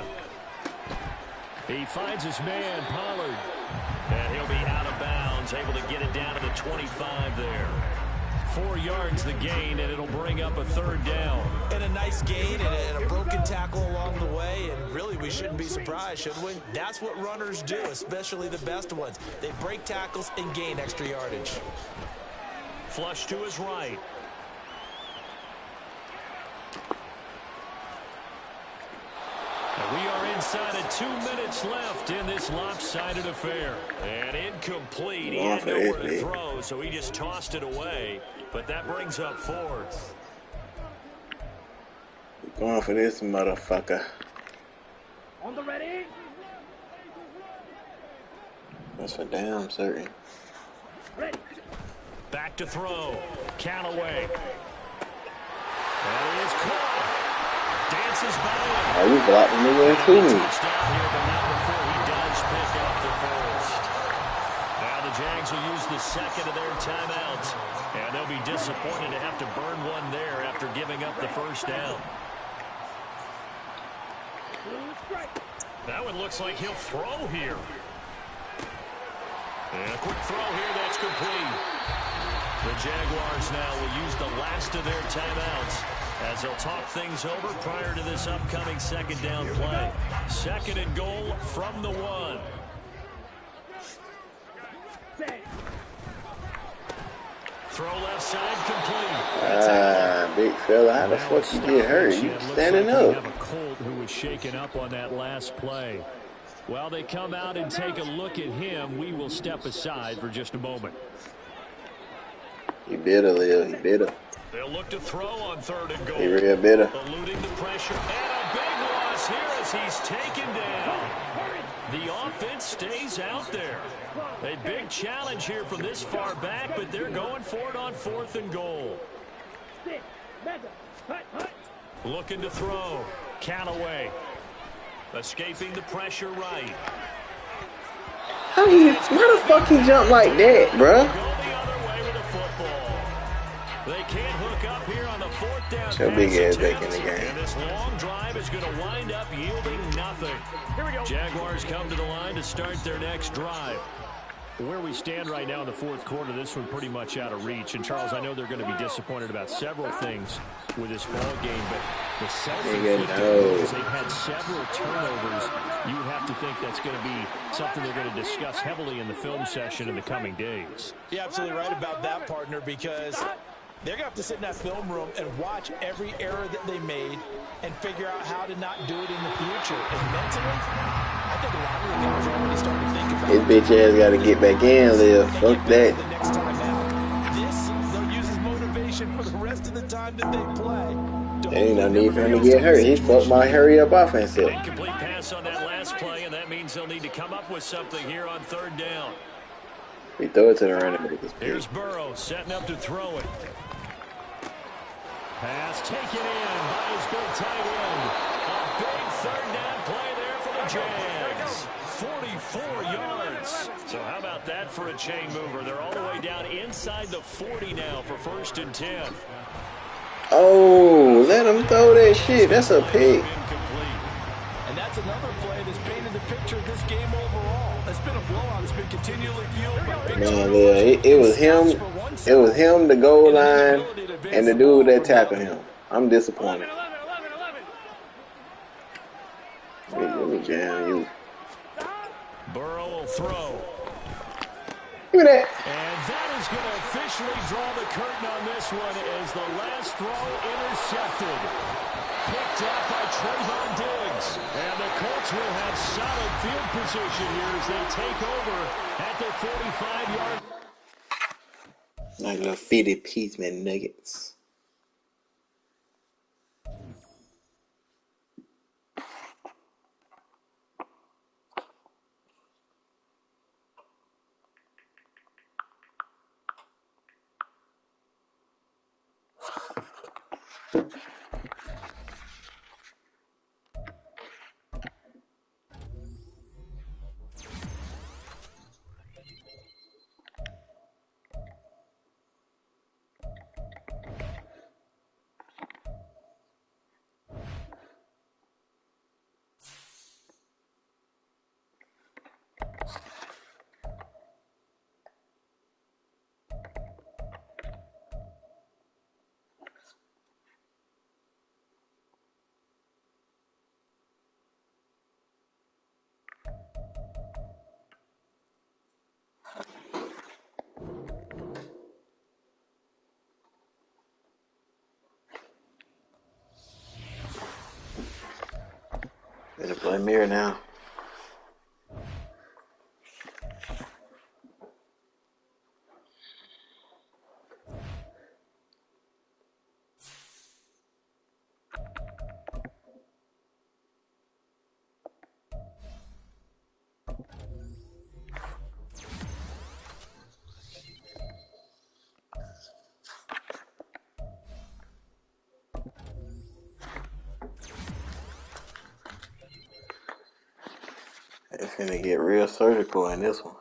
Speaker 1: He finds his man, Pollard. And he'll be out of bounds, able to get it down to the 25 there. 4 yards the gain, and it'll bring up a 3rd down.
Speaker 4: And a nice gain and a broken tackle along the way, and really we shouldn't be surprised, should we? That's what runners do, especially the best ones. They break tackles and gain extra yardage.
Speaker 1: Flush to his right. And we are inside of 2 minutes left in this lopsided affair. And incomplete. He had nowhere to throw, so he just tossed it away. But that brings up 4th.
Speaker 3: Going for this motherfucker.
Speaker 2: On the ready.
Speaker 3: That's for damn certain.
Speaker 2: Ready.
Speaker 1: Back to throw. Callaway. And he is caught. Dances by him.
Speaker 3: Oh, you blocked the nigga too.
Speaker 1: Touchdown here, but not before he does pick up the first. Now the Jags will use the 2nd of their timeouts. And they'll be disappointed to have to burn one there after giving up the first down. That one looks like he'll throw here. And a quick throw here, that's complete. The Jaguars now will use the last of their timeouts as they'll talk things over prior to this upcoming 2nd down play. 2nd and goal from the 1. Throw left side complete.
Speaker 3: Big fella, how the fuck you get hurt? You standing up.
Speaker 1: Have a Colt who was shaken up on that last play. While they come out and take a look at him, we will step aside for just a moment.
Speaker 3: He better live. He better.
Speaker 1: They'll look to throw on 3rd and goal.
Speaker 3: He real bitter.
Speaker 1: Eluding the pressure. And a big loss here as he's taken down. The offense stays out there. A big challenge here from this far back, but they're going for it on 4th and goal. Looking to throw. Callaway. Escaping the pressure right.
Speaker 3: Why the fuck he jump like that, bruh?
Speaker 1: Go the other way with the football. They can't hook up here on the 4th down.
Speaker 3: Your big ass back in the game.
Speaker 1: And this long drive is going to wind up yielding nothing.
Speaker 2: Here we go.
Speaker 1: Jaguars come to the line to start their next drive. Where we stand right now in the 4th quarter, this one pretty much out of reach. And, Charles, I know they're going to be disappointed about several things with this ball game, but the self-inflicted goals, they've had several turnovers. You would have to think that's going to be something they're going to discuss heavily in the film session in the coming days.
Speaker 4: You're absolutely right about that, partner, because they're going to have to sit in that film room and watch every error that they made and figure out how to not do it in the future. And mentally, I think a lot of the guys are already starting to think about
Speaker 3: his bitch ass got to get back in, Liv. Fuck that.
Speaker 4: the next time out. This, they'll use as motivation for the rest of the time that they play.
Speaker 3: Ain't no need for him to get hurt. He's fucked my hurry-up offense up.
Speaker 1: Incomplete pass on that last play, and that means they'll need to come up with something here on 3rd down.
Speaker 3: We throw it to the running back.
Speaker 1: Here's Burrow setting up to throw it. Pass taken in by his big tight end. A big 3rd down play there for the Jags. 44 yards. So how about that for a chain mover? They're all the way down inside the 40 now for 1st and 10.
Speaker 3: Oh, let him throw that shit. That's a pick.
Speaker 4: And that's another play that's painted the picture of this game overall. It's been a blowout. It's been continually fueled by big
Speaker 3: Man, yeah, it was him. It was him, the goal line, and the dude that tackled him. I'm disappointed.
Speaker 2: 11.
Speaker 3: Let me jam you.
Speaker 1: Burrow will throw.
Speaker 3: Give me that.
Speaker 1: And that is going to officially draw the curtain on this one as the last throw intercepted. Picked up by Trayvon Diggs. And the Colts will have solid field position here as they take over at their 45-yard.
Speaker 3: Like little fitted piece, man, nuggets. Better play mirror now. It's gonna get real surgical in this one.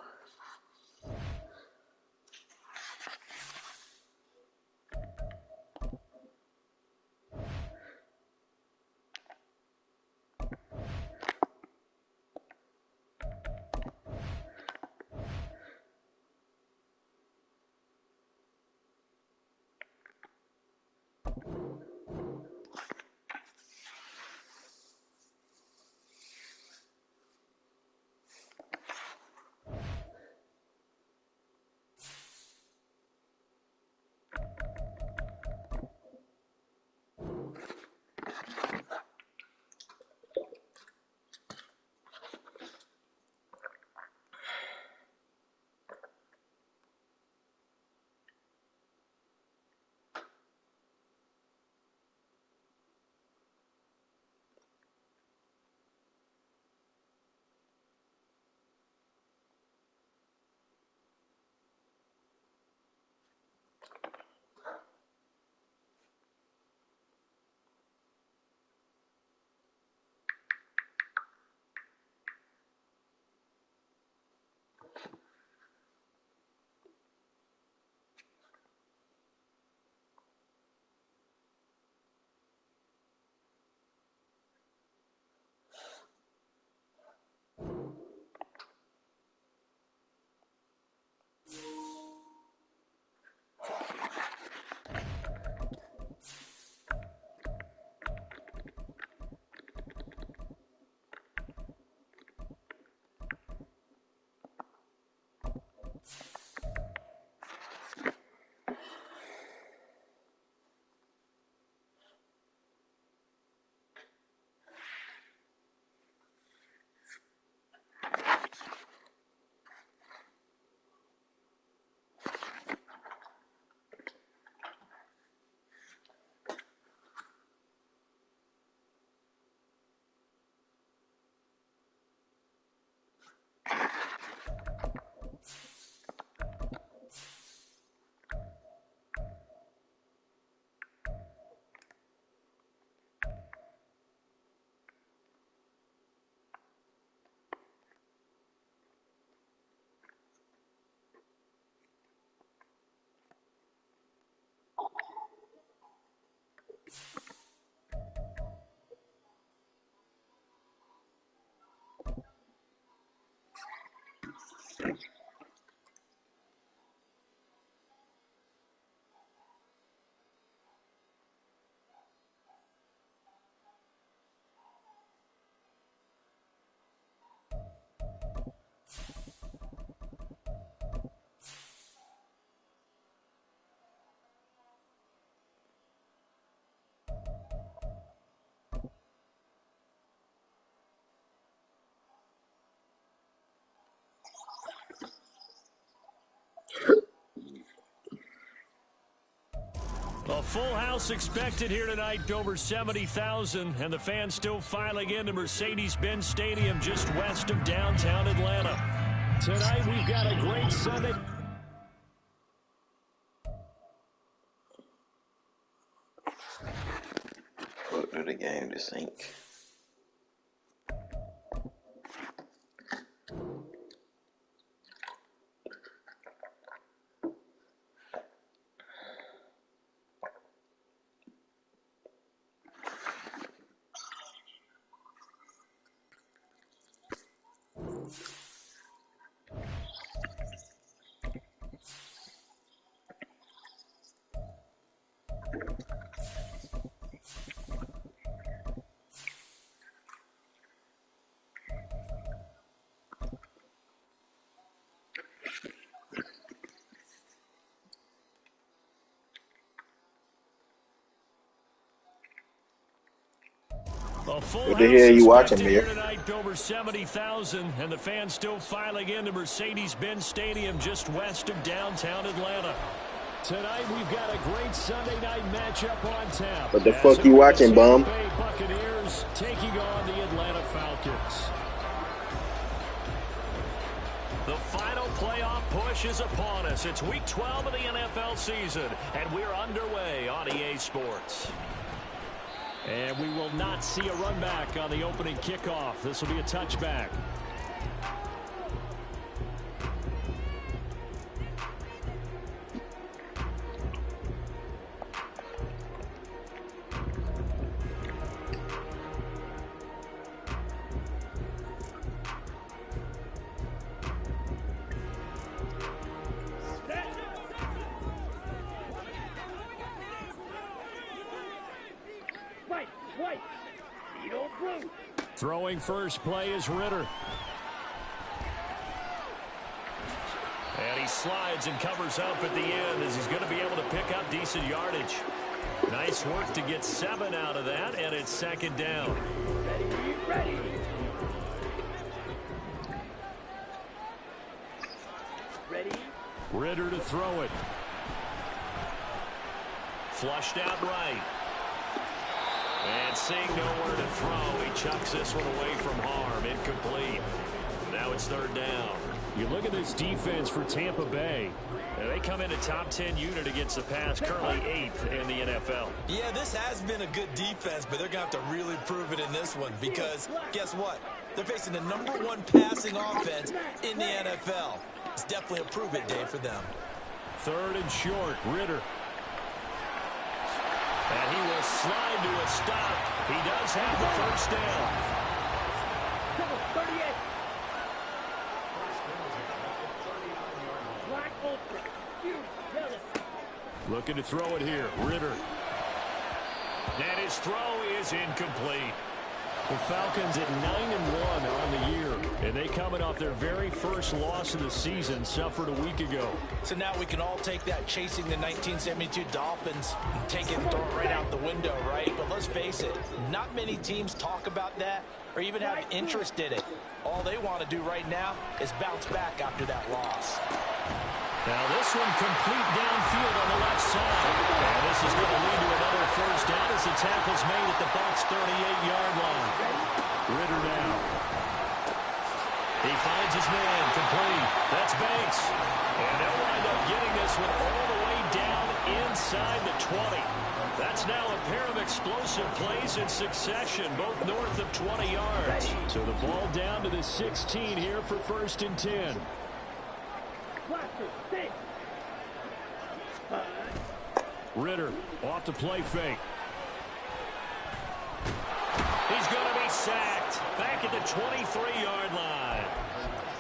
Speaker 1: A full house expected here tonight, over 70,000, and the fans still filing into Mercedes-Benz Stadium just west of downtown Atlanta. Tonight we've got a great Sunday.
Speaker 3: Look to the game to sync.
Speaker 1: What
Speaker 3: the hell are you watching,
Speaker 1: here tonight, over 70,000, and the fans still filing into Mercedes-Benz Stadium just west of downtown Atlanta. Tonight we've got a great Sunday night matchup on tap.
Speaker 3: What the fuck you watching, bum?
Speaker 1: Buccaneers taking on the Atlanta Falcons. The final playoff push is upon us. It's week 12 of the NFL season, and we're underway on EA Sports. And we will not see a run back on the opening kickoff. This will be a touchback. Throwing first play is Ritter. And he slides and covers up at the end as he's going to be able to pick up decent yardage. Nice work to get 7 out of that, and it's second down. Ready. Ritter to throw it. Flushed out right. And seeing nowhere to throw, he chucks this one away from harm. Incomplete. Now it's third down. You look at this defense for Tampa Bay. They come in a top 10 unit against the pass, currently 8th in the NFL.
Speaker 4: Yeah, this has been a good defense, but they're going to have to really prove it in this one because guess what? They're facing the #1 passing offense in the NFL. It's definitely a prove-it day for them.
Speaker 1: Third and short, Ritter. And he will slide to a stop. He does have the first down. 38. Looking to throw it here, Ritter. And his throw is incomplete. The Falcons at 9-1 on the year, and they coming off their very first loss of the season, suffered a week ago.
Speaker 4: So now we can all take that chasing the 1972 Dolphins and take it and throw it right out the window, right? But let's face it, not many teams talk about that or even have interest in it. All they want to do right now is bounce back after that loss.
Speaker 1: Now this one complete downfield on the left side. And this is going to lead to another first down as the tackle's made at the Bucs' 38-yard line. Ritter down. He finds his man, complete. That's Banks. And they'll wind up getting this one all the way down inside the 20. That's now a pair of explosive plays in succession, both north of 20 yards. So the ball down to the 16 here for 1st and 10. Ritter off to play fake. He's going to be sacked back at the 23-yard line.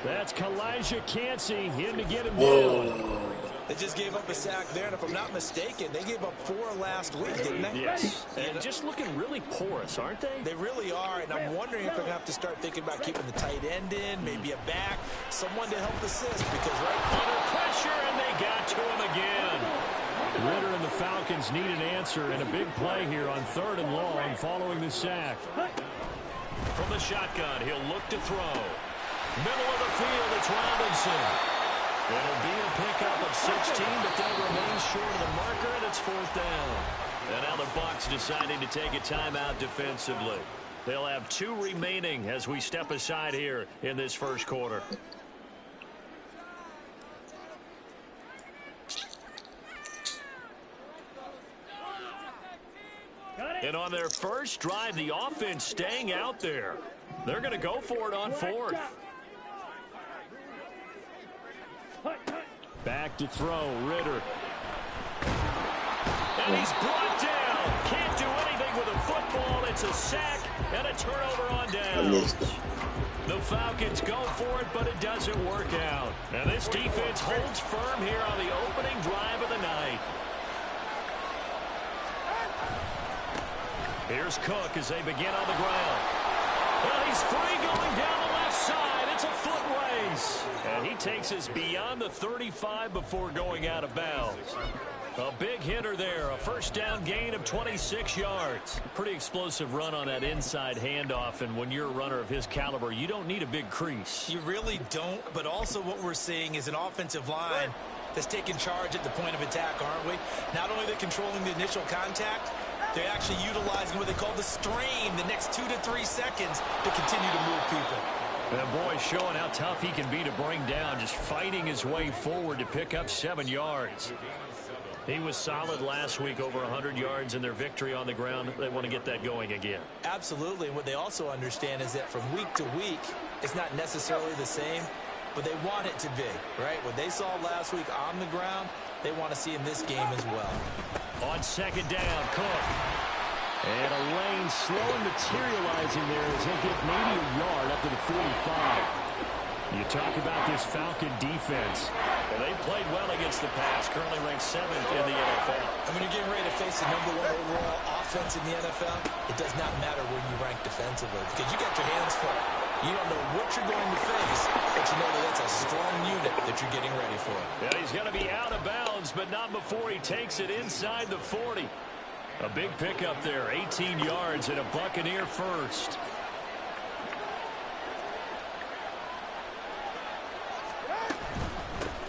Speaker 1: That's Kalijah Cansey in to get him down.
Speaker 4: They just gave up a sack there, and if I'm not mistaken, they gave up 4 last week, didn't they?
Speaker 1: Yes. And just looking really porous, aren't they?
Speaker 4: They really are, and I'm wondering if they're going to have to start thinking about keeping the tight end in, maybe a back, someone to help assist, because
Speaker 1: under pressure, and they got to him again. Ritter and the Falcons need an answer, and a big play here on 3rd and long following the sack. From the shotgun, he'll look to throw. Middle of the field, it's Robinson. It'll be a pickup of 16, but they'll remain short of the marker, and it's 4th down. And now the Bucs deciding to take a timeout defensively. They'll have 2 remaining as we step aside here in this first quarter. And on their first drive, the offense staying out there. They're going to go for it on 4th. Back to throw, Ritter. And he's brought down. Can't do anything with a football. It's a sack and a turnover on downs. The Falcons go for it, but it doesn't work out. And this defense holds firm here on the opening drive of the night. Here's Cook as they begin on the ground. Well, he's free going down the left side. It's a foot race. And he takes us beyond the 35 before going out of bounds. A big hitter there. A first down gain of 26 yards. Pretty explosive run on that inside handoff. And when you're a runner of his caliber, you don't need a big crease.
Speaker 4: You really don't. But also what we're seeing is an offensive line that's taking charge at the point of attack, aren't we? Not only are they controlling the initial contact, they're actually utilizing what they call the strain the next 2 to 3 seconds to continue to move people.
Speaker 1: That boy showing how tough he can be to bring down, just fighting his way forward to pick up 7 yards. He was solid last week, over 100 yards in their victory on the ground. They want to get that going again.
Speaker 4: Absolutely. And what they also understand is that from week to week, it's not necessarily the same, but they want it to be, right? What they saw last week on the ground, they want to see in this game as well.
Speaker 1: On second down, Cook. And a lane slowly materializing there as he'll get maybe a yard up to the 45. You talk about this Falcon defense. Well, they played well against the pass, currently ranked 7th in the NFL.
Speaker 4: And when you're getting ready to face the #1 overall offense in the NFL, it does not matter where you rank defensively because you got your hands full. You don't know what you're going to face, but you know that that's a strong unit that you're getting ready for.
Speaker 1: Yeah, he's going to be out of bounds, but not before he takes it inside the 40. A big pickup there, 18 yards and a Buccaneer first.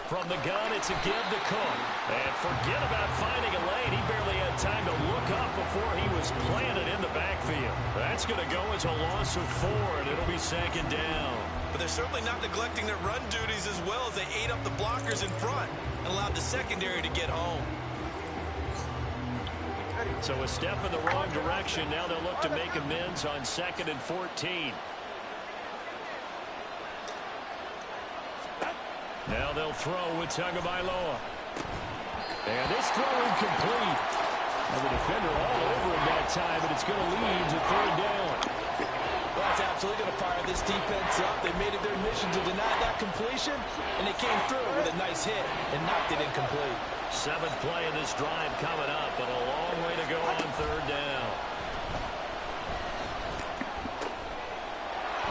Speaker 1: From the gun, it's a give to Cook. And forget about finding a lane. He barely had time to look up before he was planted in the backfield. That's going to go as a loss of 4, and it'll be 2nd down.
Speaker 4: But they're certainly not neglecting their run duties as well as they ate up the blockers in front and allowed the secondary to get home.
Speaker 1: So a step in the wrong direction. Now they'll look to make amends on 2nd and 14. Now they'll throw with Tagovailoa. And this throw incomplete. And the defender all over him that time, and it's going to lead to 3rd down.
Speaker 4: Well, it's absolutely going to fire this defense up. They made it their mission to deny that completion, and they came through with a nice hit and knocked it incomplete.
Speaker 1: 7th play of this drive coming up, but a long way to go on 3rd down.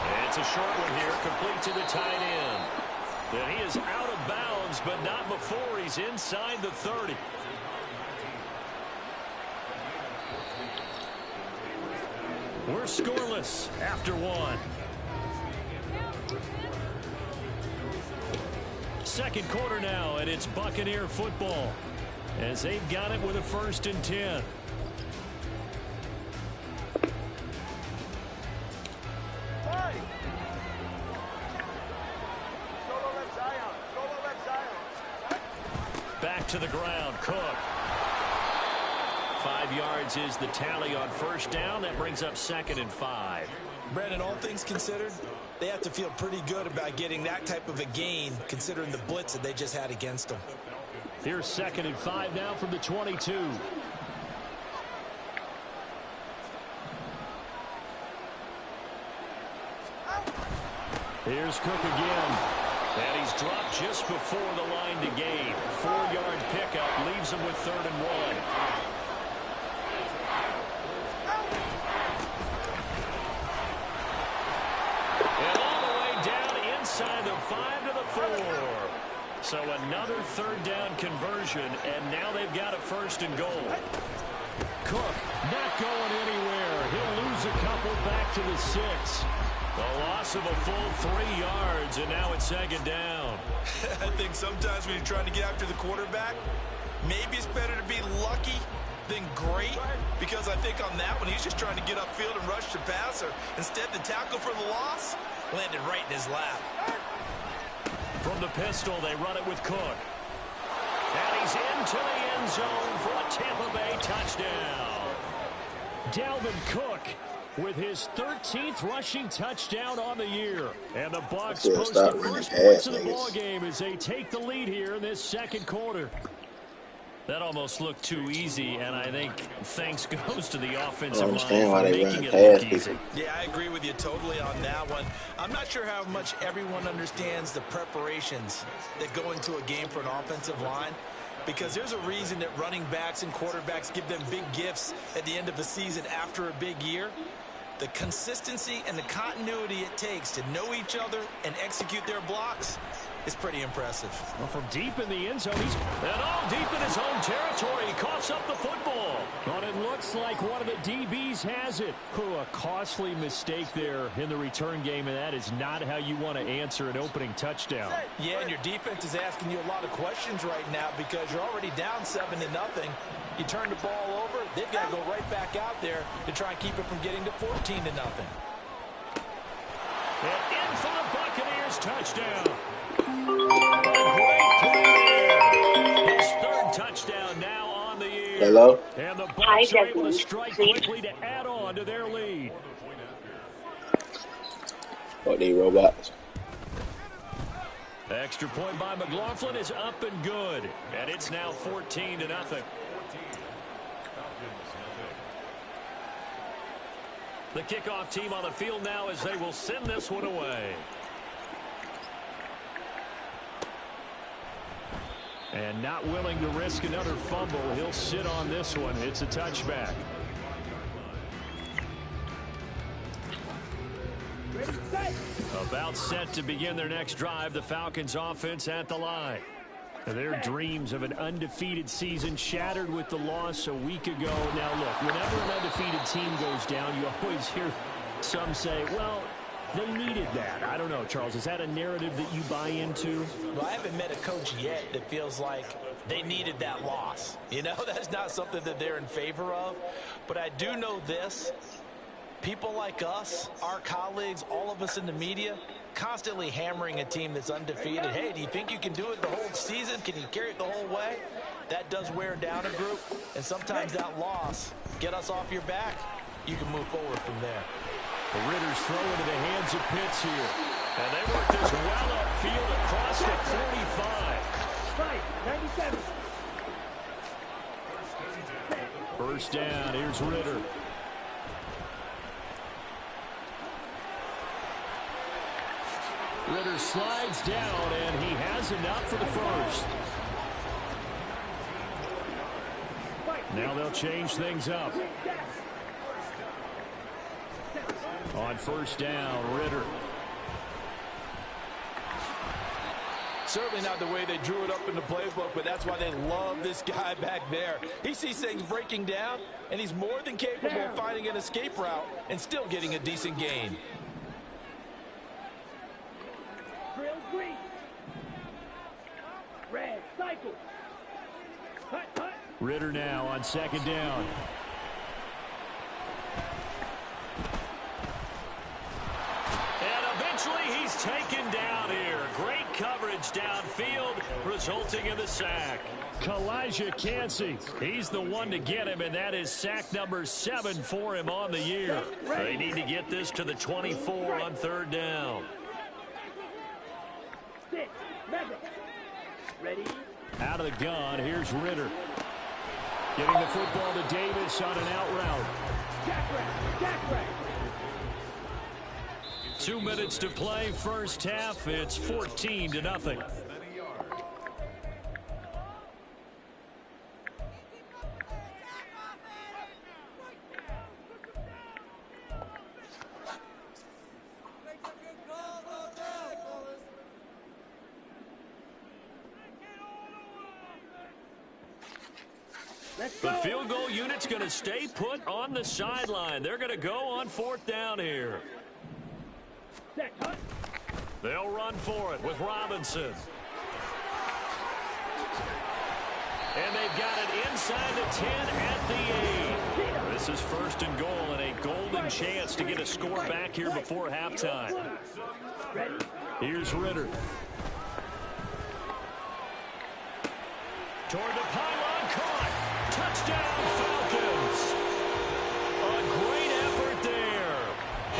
Speaker 1: And it's a short one here, complete to the tight end. And he is out of bounds, but not before he's inside the 30. We're scoreless after 1. Second quarter now, and it's Buccaneer football as they've got it with a 1st and 10. Back to the ground, Cook. 5 yards is the tally on 1st down. That brings up 2nd and 5.
Speaker 4: Brandon, all things considered, they have to feel pretty good about getting that type of a gain, considering the blitz that they just had against them.
Speaker 1: Here's 2nd and 5 now from the 22. Here's Cook again. And he's dropped just before the line to gain. 4-yard pickup leaves him with 3rd and 1. And all the way down inside the 5 to the 4. So another 3rd down conversion, and now they've got a 1st and goal. Cook not going anywhere. He'll lose a couple back to the 6. A loss of a full 3 yards, and now it's 2nd down.
Speaker 4: I think sometimes when you're trying to get after the quarterback, maybe it's better to be lucky than great, because I think on that one, he's just trying to get upfield and rush the passer. Instead, the tackle for the loss landed right in his lap.
Speaker 1: From the pistol, they run it with Cook. And he's into the end zone for a Tampa Bay touchdown. Dalvin Cook with his 13th rushing touchdown on the year. And the Bucs post the first points of the ball game as they take the lead here in this second quarter. That almost looked too easy, and I think thanks goes to the offensive line for making it look easy.
Speaker 4: Yeah, I agree with you totally on that one. I'm not sure how much everyone understands the preparations that go into a game for an offensive line, because there's a reason that running backs and quarterbacks give them big gifts at the end of the season after a big year. The consistency and the continuity it takes to know each other and execute their blocks is pretty impressive.
Speaker 1: Well, from deep in the end zone, he's all deep in his own territory. He coughs up the football. But it looks like one of the DBs has it. A costly mistake there in the return game, and that is not how you want to answer an opening touchdown.
Speaker 4: Yeah, and your defense is asking you a lot of questions right now because you're already down 7-0. You turn the ball over, they've got to go right back out there to try and keep it from getting to 14-0.
Speaker 1: And in for the Buccaneers touchdown. A great play there. His third touchdown now on the year.
Speaker 3: Hello?
Speaker 1: And the Bucs are able to strike quickly to add on to their lead.
Speaker 3: What these robots?
Speaker 1: The extra point by McLaughlin is up and good. And it's now 14-0. The kickoff team on the field now as they will send this one away. And not willing to risk another fumble, he'll sit on this one. It's a touchback. About set to begin their next drive, the Falcons offense at the line. Their dreams of an undefeated season shattered with the loss a week ago. Now, look, whenever an undefeated team goes down, you always hear some say, well, they needed that. I don't know, Charles. Is that a narrative that you buy into?
Speaker 4: Well, I haven't met a coach yet that feels like they needed that loss. You know, that's not something that they're in favor of. But I do know this. People like us, our colleagues, all of us in the media, constantly hammering a team that's undefeated. Hey, do you think you can do it the whole season? Can you carry it the whole way? That does wear down a group, and sometimes that loss, get us off your back, you can move forward from there.
Speaker 1: The Ritter's throw into the hands of Pitts here. And they work this well upfield across the 45. 97. First down, here's Ritter. Ritter slides down, and he has enough for the first. Now they'll change things up. On first down, Ritter.
Speaker 4: Certainly not the way they drew it up in the playbook, but that's why they love this guy back there. He sees things breaking down, and he's more than capable of finding an escape route and still getting a decent gain.
Speaker 2: Green. Red, cycle. Hut.
Speaker 1: Ritter now on second down. And eventually he's taken down here. Great coverage downfield, resulting in the sack. Kalijah Kancey, he's the one to get him, and that is sack number 7 for him on the year. They need to get this to the 24 on third down.
Speaker 2: Ready?
Speaker 1: Out of the gun, here's Ritter. Getting the football to Davis on an out route.
Speaker 2: Jack rack.
Speaker 1: 2 minutes to play, first half. It's 14-0. The field goal unit's going to stay put on the sideline. They're going to go on fourth down here. They'll run for it with Robinson. And they've got it inside the 10 at the 8. This is 1st and goal and a golden chance to get a score back here before halftime. Here's Ritter. Toward the pylon, caught. Touchdown, Falcons. A great effort there.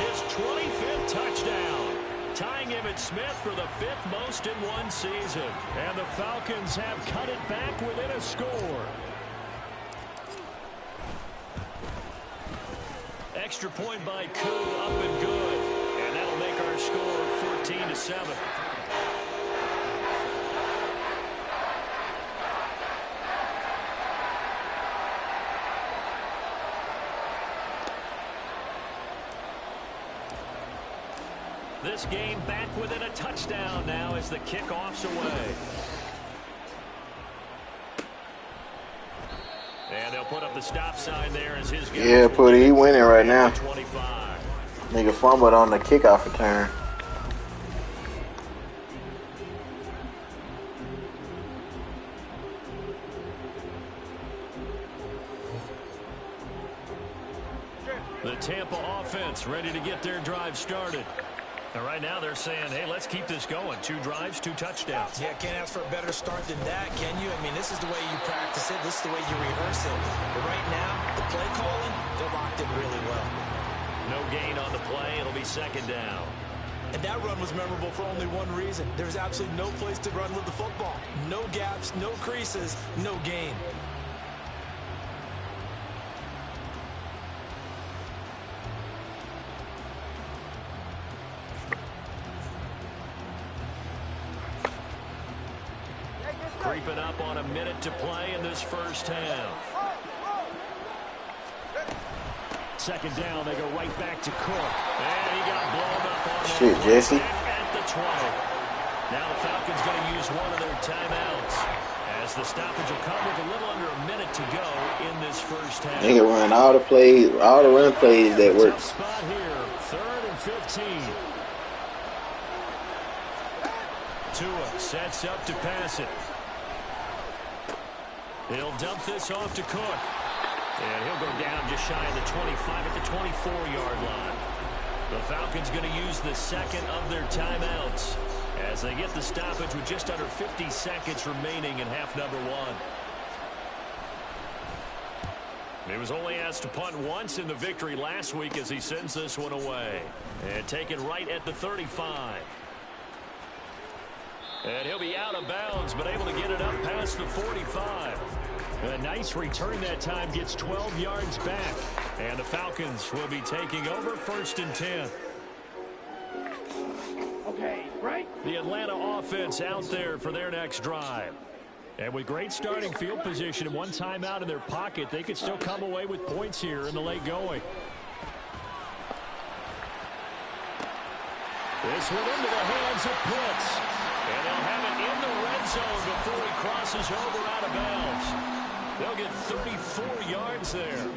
Speaker 1: His 25th touchdown. Tying Emmitt Smith for the 5th most in one season. And the Falcons have cut it back within a score. Extra point by Koo, up and good. And that'll make our score 14-7. This game back within a touchdown now as the kickoff's away. And they'll put up the stop sign there as his guys.
Speaker 3: Yeah, Putty, he winning right now. 25. Nigga fumbled on the kickoff return.
Speaker 1: The Tampa offense ready to get their drive started. And right now they're saying, hey, let's keep this going. 2 drives, 2 touchdowns.
Speaker 4: Yeah, can't ask for a better start than that, can you? I mean, this is the way you practice it. This is the way you rehearse it. But right now, the play calling, they're locked in really well.
Speaker 1: No gain on the play. It'll be 2nd down.
Speaker 4: And that run was memorable for only one reason. There's absolutely no place to run with the football. No gaps, no creases, no gain.
Speaker 1: Creeping up on a minute to play in this first half. 2nd down, they go right back to Cook. And he got blown up on
Speaker 3: shit, Jesse.
Speaker 1: At the 20. Now the Falcons going to use one of their timeouts. As the stoppage will come with a little under a minute to go in this first half.
Speaker 3: They can run all the plays, all the run plays that work.
Speaker 1: Spot here, 3rd and 15. Tua sets up to pass it. He'll dump this off to Cook. And he'll go down just shy of the 25 at the 24-yard line. The Falcons going to use the 2nd of their timeouts as they get the stoppage with just under 50 seconds remaining in half number 1. He was only asked to punt once in the victory last week as he sends this one away. And taken right at the 35. And he'll be out of bounds, but able to get it up past the 45. A nice return that time, gets 12 yards back. And the Falcons will be taking over 1st and 10.
Speaker 2: Okay, right?
Speaker 1: The Atlanta offense out there for their next drive. And with great starting field position and one timeout in their pocket, they could still come away with points here in the late going. This one into the hands of Pitts. And they'll have it in the red zone before he crosses over out of bounds. They'll get 34 yards there.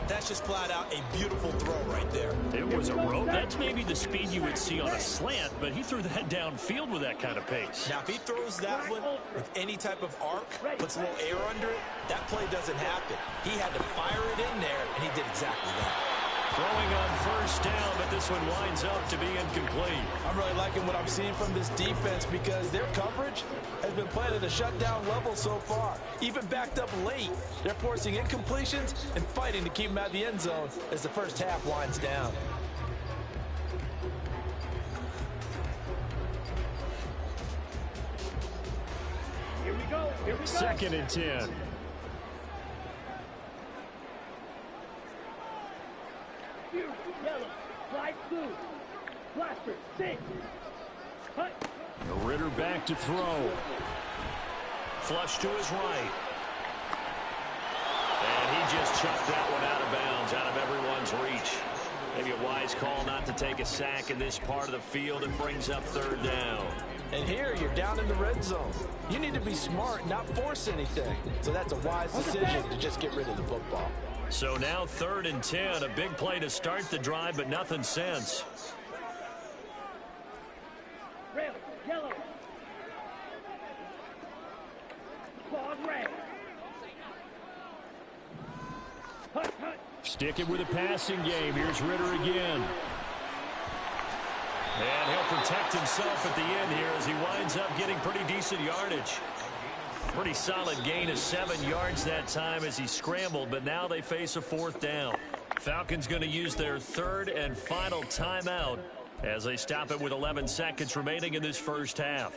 Speaker 4: That's just flat out a beautiful throw right there.
Speaker 1: It was a rope. That's maybe the speed you would see on a slant, but he threw that downfield with that kind of pace.
Speaker 4: Now, if he throws that one with any type of arc, puts a little air under it, that play doesn't happen. He had to fire it in there, and he did exactly that.
Speaker 1: Throwing on 1st down, but this one winds up to be incomplete.
Speaker 4: I'm really liking what I'm seeing from this defense because their coverage has been played at a shutdown level so far. Even backed up late, they're forcing incompletions and fighting to keep them out of the end zone as the first half winds down.
Speaker 2: Here we go. Here we go.
Speaker 1: 2nd and 10.
Speaker 2: Yellow, slide through, blaster, 6, cut.
Speaker 1: Ritter back to throw. Flush to his right. And he just chucked that one out of bounds, out of everyone's reach. Maybe a wise call not to take a sack in this part of the field. It brings up 3rd down.
Speaker 4: And here you're down in the red zone. You need to be smart, not force anything. So that's a wise decision to just get rid of the football.
Speaker 1: So now 3rd and 10, a big play to start the drive, but nothing since. Sticking with the passing game. Here's Ritter again. And he'll protect himself at the end here as he winds up getting pretty decent yardage. Pretty solid gain of 7 yards that time as he scrambled, but now they face a 4th down. Falcons going to use their 3rd and final timeout as they stop it with 11 seconds remaining in this first half.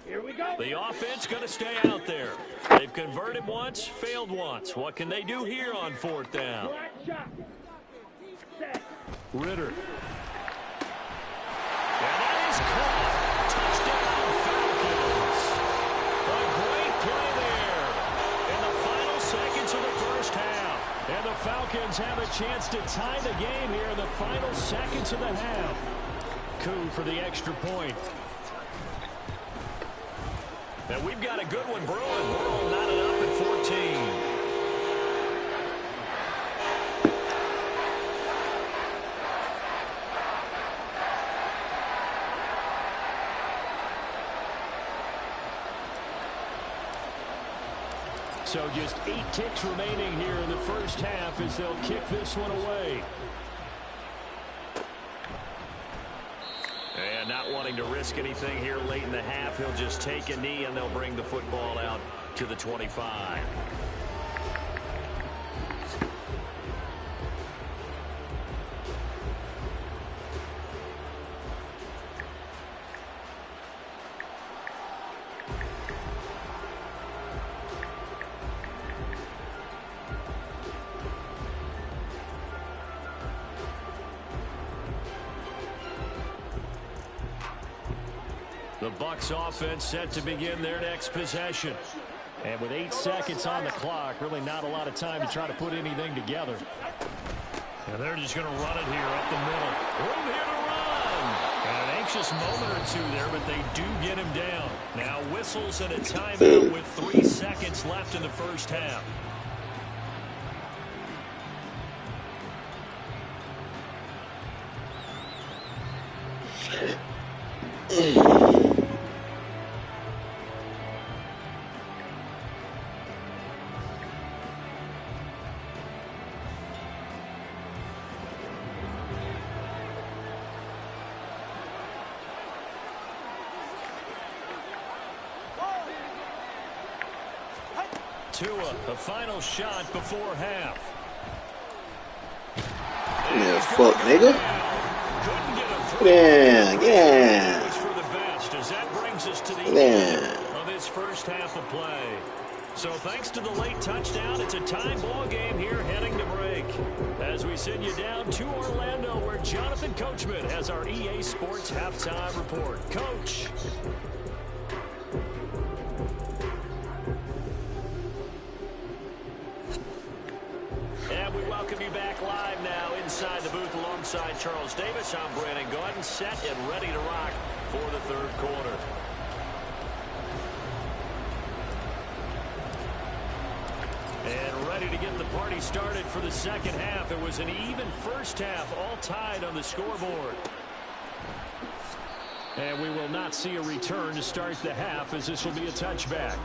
Speaker 2: Here we go.
Speaker 1: The offense going to stay out there. They've converted once, failed once. What can they do here on 4th down? Ritter. And that is caught. Touchdown, Falcons. A great play there in the final seconds of the first half. And the Falcons have a chance to tie the game here in the final seconds of the half. Coup for the extra point. And we've got a good one brewing. Burrow knotted up at 14. So just 8 ticks remaining here in the first half as they'll kick this one away. And not wanting to risk anything here late in the half, he'll just take a knee and they'll bring the football out to the 25. The Bucs offense set to begin their next possession. And with 8 seconds on the clock, really not a lot of time to try to put anything together. And they're just going to run it here up the middle. Room here to run. And an anxious moment or two there, but they do get him down. Now whistles and a timeout with 3 seconds left in the first half. Tua, a final shot before half.
Speaker 3: Yeah, fuck, nigga. Yeah.
Speaker 1: For the best as that brings us to the end of this first half of play. So thanks to the late touchdown, it's a tie ball game here heading to break. As we send you down to Orlando, where Jonathan Coachman has our EA Sports halftime report. Coach. And we welcome you back live now inside the booth alongside Charles Davis. I'm Brandon Gordon, set and ready to rock for the third quarter. And ready to get the party started for the second half. It was an even first half, all tied on the scoreboard. And we will not see a return to start the half, as this will be a touchback.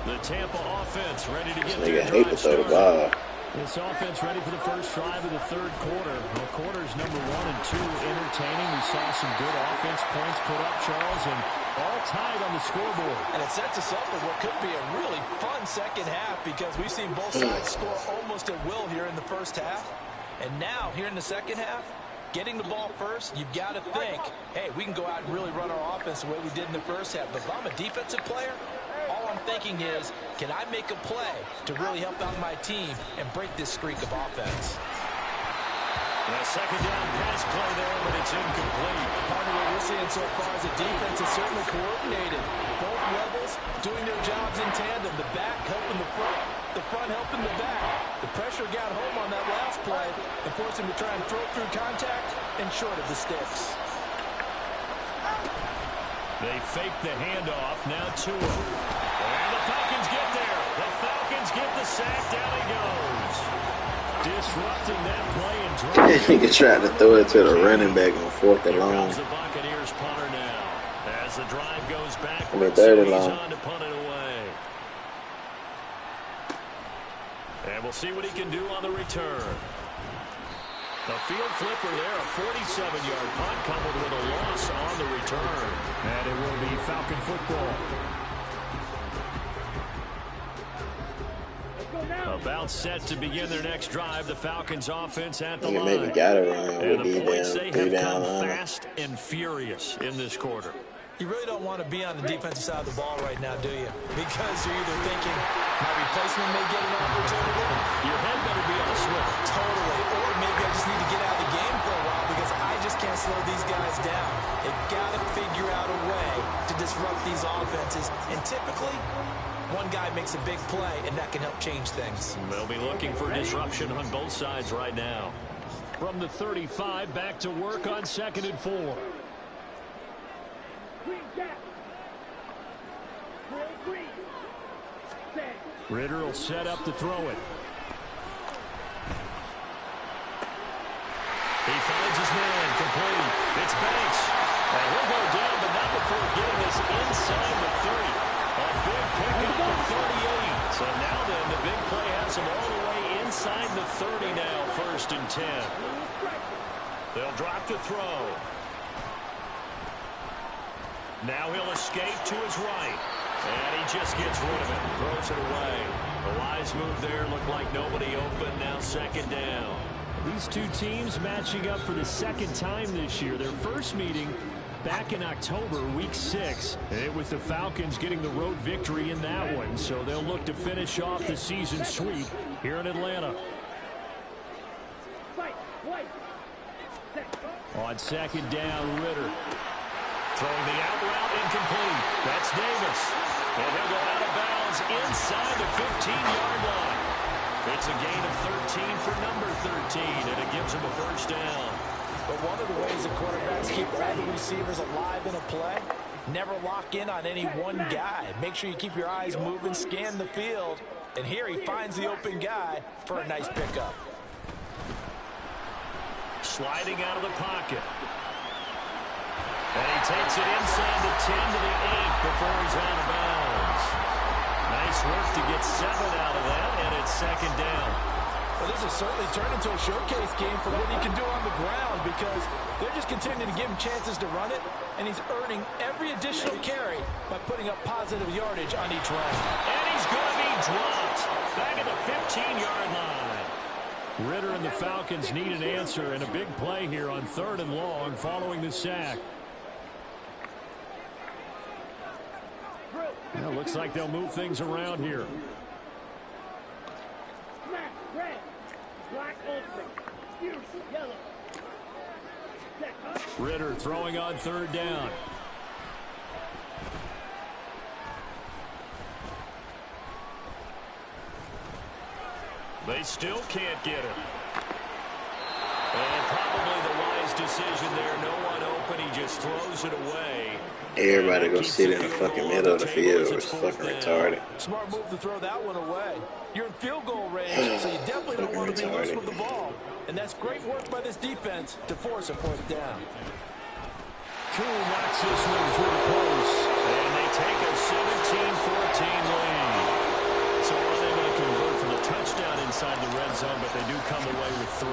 Speaker 1: The Tampa offense ready to get their drive started. This offense ready for the first drive of the third quarter. Well, quarters number 1 and 2 entertaining. We saw some good offense points put up, Charles, and all tied on the scoreboard. And it sets us up for what could be a really fun second half, because we've seen both sides score almost at will here in the first half. And now, here in the second half, getting the ball first, you've got to think, hey, we can go out and really run our offense the way we did in the first half. But if I'm a defensive player, all I'm thinking is, can I make a play to really help out my team and break this streak of offense? And a second down pass play there, but it's incomplete. Part of what we're seeing so far is the defense is certainly coordinated. Both levels doing their jobs in tandem. The back helping the front helping the back. The pressure got home on that last play and forced him to try and throw through contact and short of the sticks. They fake the handoff. Now to him. And the Falcons get there. The Falcons get the sack. Down he goes. Disrupting that play and
Speaker 3: That nigga tried to throw it to the running back on 4th and long.
Speaker 1: The Buccaneers punter now. As the drive goes back,
Speaker 3: I mean, 3rd and long.
Speaker 1: on to punt it away. And we'll see what he can do on the return. A field flipper there, a 47-yard punt coupled with a loss on the return. And it will be Falcon football. About set to begin their next drive. The Falcons offense at the line.
Speaker 3: Maybe gotta run
Speaker 1: And
Speaker 3: with
Speaker 1: the points
Speaker 3: down,
Speaker 1: they
Speaker 3: 3
Speaker 1: have
Speaker 3: down
Speaker 1: come
Speaker 3: line.
Speaker 1: fast and furious in this quarter.
Speaker 4: You really don't want to be on the defensive side of the ball right now, do you? Because you're either thinking, my replacement may get an opportunity.
Speaker 1: Your head better be on a swivel.
Speaker 4: Totally. Or maybe I just need to get out of the game for a while because I just can't slow these guys down. They've got to figure out a way to disrupt these offenses. And typically, one guy makes a big play, and that can help change things.
Speaker 1: They'll be looking for disruption on both sides right now. From the 35, back to work on 2nd and 4. Ritter will set up to throw it. He finds his man, complete. It's Banks. And he'll go down, but not before getting us inside the 30. A big pickup of 38. So now then, the big play has him all the way inside the 30 now, 1st and 10. They'll drop to throw. Now he'll escape to his right. And he just gets rid of it. Throws it away. The wise move there. Looked like nobody open. Now 2nd down. These two teams matching up for the 2nd time this year. Their first meeting back in October, week 6. It was the Falcons getting the road victory in that one. So they'll look to finish off the season sweep here in Atlanta. On 2nd down, Ritter. Throwing the out route, incomplete. That's Davis. And he'll go out of bounds inside the 15-yard line. It's a gain of 13 for number 13, and it gives him a 1st down.
Speaker 4: But one of the ways the quarterbacks keep all the receivers alive in a play, never lock in on any one guy. Make sure you keep your eyes moving, scan the field. And here he finds the open guy for a nice pickup.
Speaker 1: Sliding out of the pocket. And he takes it inside the 10 to the 8 before he's out of bounds. Nice work to get 7 out of that, and it's 2nd down.
Speaker 4: Well, this has certainly turned into a showcase game for what he can do on the ground because they're just continuing to give him chances to run it, and he's earning every additional carry by putting up positive yardage on each run.
Speaker 1: And he's going to be dropped back at the 15-yard line. Ritter and the Falcons need an answer, and a big play here on 3rd and long following the sack. Well, looks like they'll move things around here. Ritter throwing on 3rd down. They still can't get him. And probably the wise decision there. No one open. He just throws it away.
Speaker 3: Everybody go sit in the fucking middle of the field. It's fucking retarded.
Speaker 4: Smart move to throw that one away. You're in field goal range, so you definitely don't want to be loose with the ball. And that's great work by this defense to force a 4th down.
Speaker 1: Cool knocks this one through the post. And they take a 17-14 lead. So unable to convert from the touchdown inside the red zone, but they do come away with 3.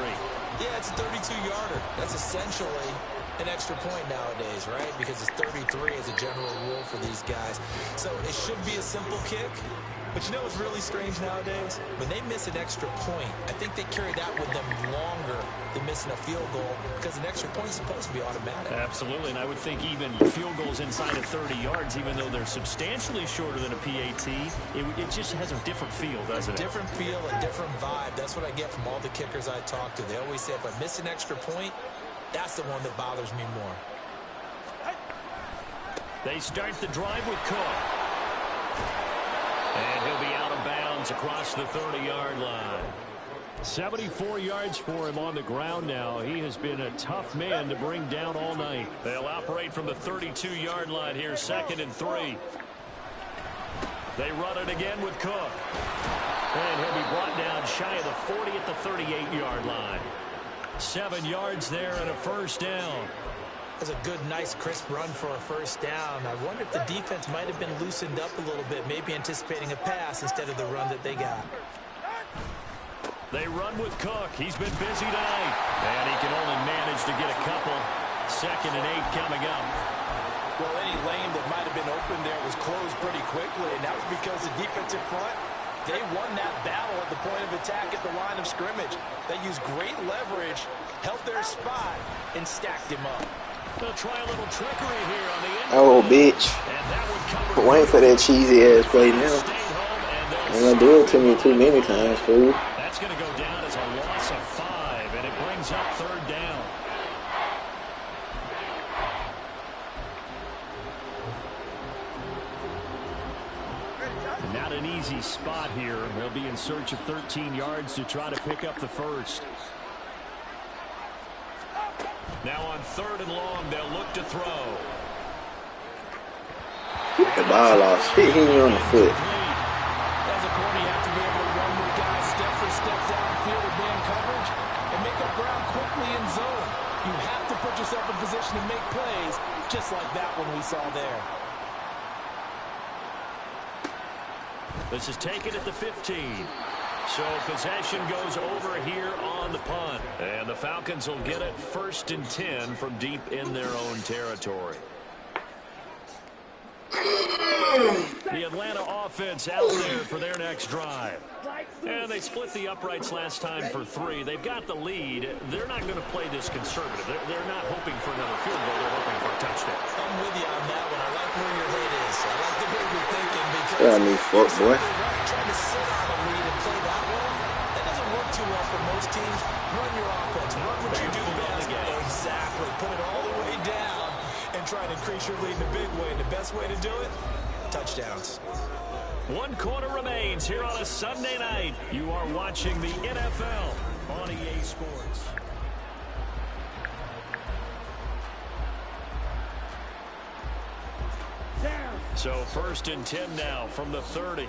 Speaker 4: Yeah, it's a 32-yarder. That's essentially an extra point nowadays, right? Because it's 33 as a general rule for these guys. So it should be a simple kick. But you know what's really strange nowadays? When they miss an extra point, I think they carry that with them longer than missing a field goal because an extra point is supposed to be automatic.
Speaker 1: Absolutely, and I would think even field goals inside of 30 yards, even though they're substantially shorter than a PAT, it just has a different feel, doesn't it?
Speaker 4: A different feel, a different vibe. That's what I get from all the kickers I talk to. They always say if I miss an extra point, that's the one that bothers me more.
Speaker 1: They start the drive with Cook. And he'll be out of bounds across the 30-yard line. 74 yards for him on the ground now. He has been a tough man to bring down all night. They'll operate from the 32-yard line here, 2nd and 3. They run it again with Cook. And he'll be brought down shy of the 40 at the 38-yard line. 7 yards there and a first down.
Speaker 4: That's a good, nice, crisp run for a first down. I wonder if the defense might have been loosened up a little bit, maybe anticipating a pass instead of the run that they got.
Speaker 1: They run with Cook. He's been busy tonight. And he can only manage to get a couple. 2nd and 8 coming up.
Speaker 4: Well, any lane that might have been open there was closed pretty quickly, and that was because the defensive front, they won that battle at the point of attack at the line of scrimmage. They used great leverage, held their spot, and stacked him up.
Speaker 1: They'll try a little trickery here on the end.
Speaker 3: Oh, bitch. Waiting for that cheesy ass play now. They're going to do it to me too many times, fool.
Speaker 1: That's going to go down as a loss of 5, and it brings up 3rd down. Not an easy spot here. They'll be in search of 13 yards to try to pick up the first. Now on 3rd and long, they'll look to throw.
Speaker 3: Get the ball off. Hit him on the foot.
Speaker 4: As a corner, you have to be able to run with guys step for step downfield with man coverage and make up ground quickly in zone. You have to put yourself in position to make plays, just like that one we saw there.
Speaker 1: This is taken at the 15. So possession goes over here on the punt. And the Falcons will get it 1st and 10 from deep in their own territory. The Atlanta offense out there for their next drive. And they split the uprights last time for 3. They've got the lead. They're not going to play this conservative. They're not hoping for another field goal. They're hoping for a touchdown.
Speaker 4: I'm with you on that one. I like where your head is. I like the way you're thinking because
Speaker 3: Yeah, I mean, fuck, boy.
Speaker 4: Trying to sit on a lead and play that one, that doesn't work too well for most teams. Run your offense. Run what you do best. Exactly. Put it all the way down and try to increase your lead in a big way. And the best way to do it, touchdowns.
Speaker 1: 1 quarter remains here on a Sunday night. You are watching the NFL on EA Sports. So 1st and 10 now from the 30.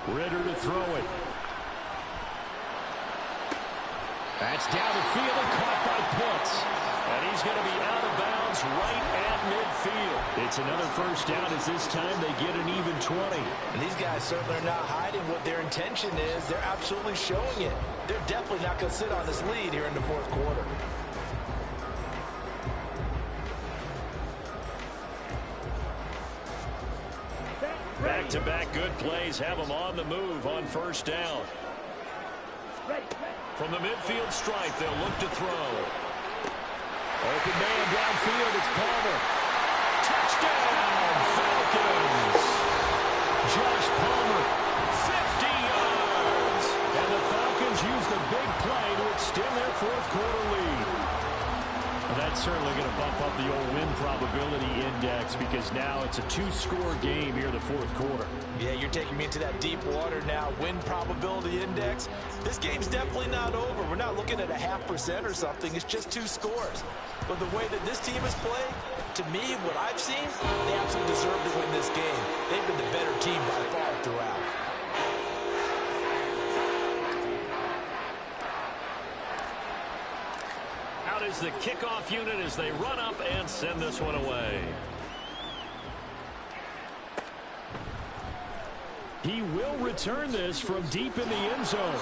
Speaker 1: Ritter to throw it. That's down the field and caught by Pitts. And he's going to be out of bounds right at midfield. It's another first down as this time they get an even 20.
Speaker 4: And these guys certainly are not hiding what their intention is. They're absolutely showing it. They're definitely not going to sit on this lead here in the 4th quarter.
Speaker 1: Back-to-back good plays have them on the move on first down. From the midfield stripe, they'll look to throw. Open man downfield, it's Palmer. Touchdown, Falcons! Josh Palmer, 50 yards! And the Falcons use the big play to extend their 4th quarter lead. Well, that's certainly going to bump up the old win probability index because now it's a 2-score game here in the 4th quarter.
Speaker 4: Yeah, you're taking me into that deep water now. Win probability index. This game's definitely not over. We're not looking at a 0.5% or something. It's just 2 scores. But the way that this team has played, to me, what I've seen, they absolutely deserve to win this game. They've been the better team by far throughout.
Speaker 1: Out is the kickoff unit as they run up and send this one away. He will return this from deep in the end zone.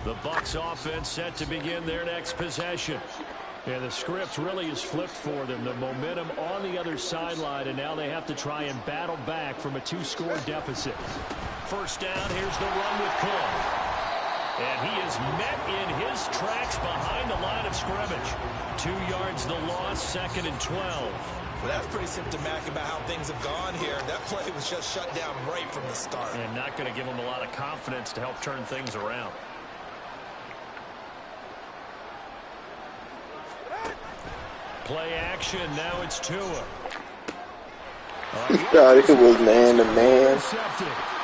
Speaker 1: The Bucs offense set to begin their next possession. Yeah, the script really is flipped for them. The momentum on the other sideline, and now they have to try and battle back from a 2-score deficit. First down, here's the run with Cook. And he is met in his tracks behind the line of scrimmage. 2 yards the loss, 2nd and 12.
Speaker 4: Well, that's pretty symptomatic about how things have gone here. That play was just shut down right from the start.
Speaker 1: And not going to give them a lot of confidence to help turn things around. Play action, now it's Tua.
Speaker 3: He thought it was man-to-man.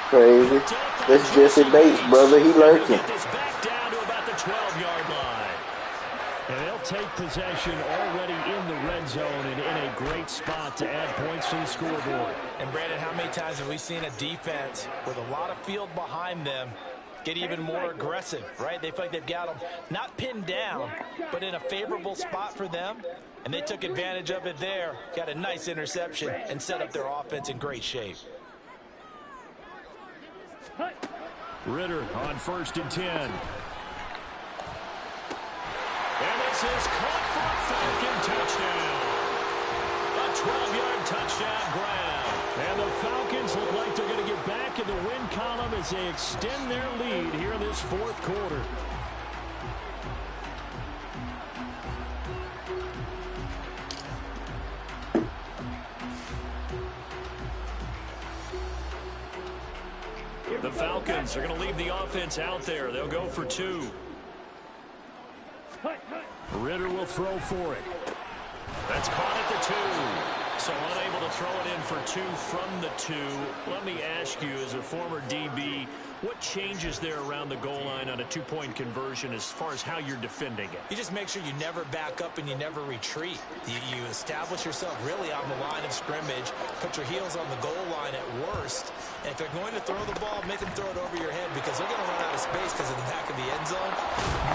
Speaker 3: Crazy. That's Jesse Bates, brother. He lurking.
Speaker 1: Get this back down to about the 12-yard line. And they'll take possession already in the red zone and in a great spot to add points to the scoreboard.
Speaker 4: And Brandon, how many times have we seen a defense with a lot of field behind them get even more aggressive, right? They feel like they've got them not pinned down, but in a favorable spot for them. And they took advantage of it there, got a nice interception, and set up their offense in great shape.
Speaker 1: Ritter on 1st and 10. And this is caught for a Falcon touchdown. A 12-yard touchdown grab. And the Falcons look like they're going to get back in the win column as they extend their lead here in this 4th quarter. The Falcons are going to leave the offense out there. They'll go for 2. Ritter will throw for it. That's caught at the 2. So unable to throw it in for 2 from the 2. Let me ask you, as a former DB, what changes there around the goal line on a 2-point conversion as far as how you're defending it?
Speaker 4: You just make sure you never back up and you never retreat. You establish yourself really on the line of scrimmage, put your heels on the goal line at worst, and if they're going to throw the ball, make them throw it over your head because they're going to run out of space because of the back of the end zone.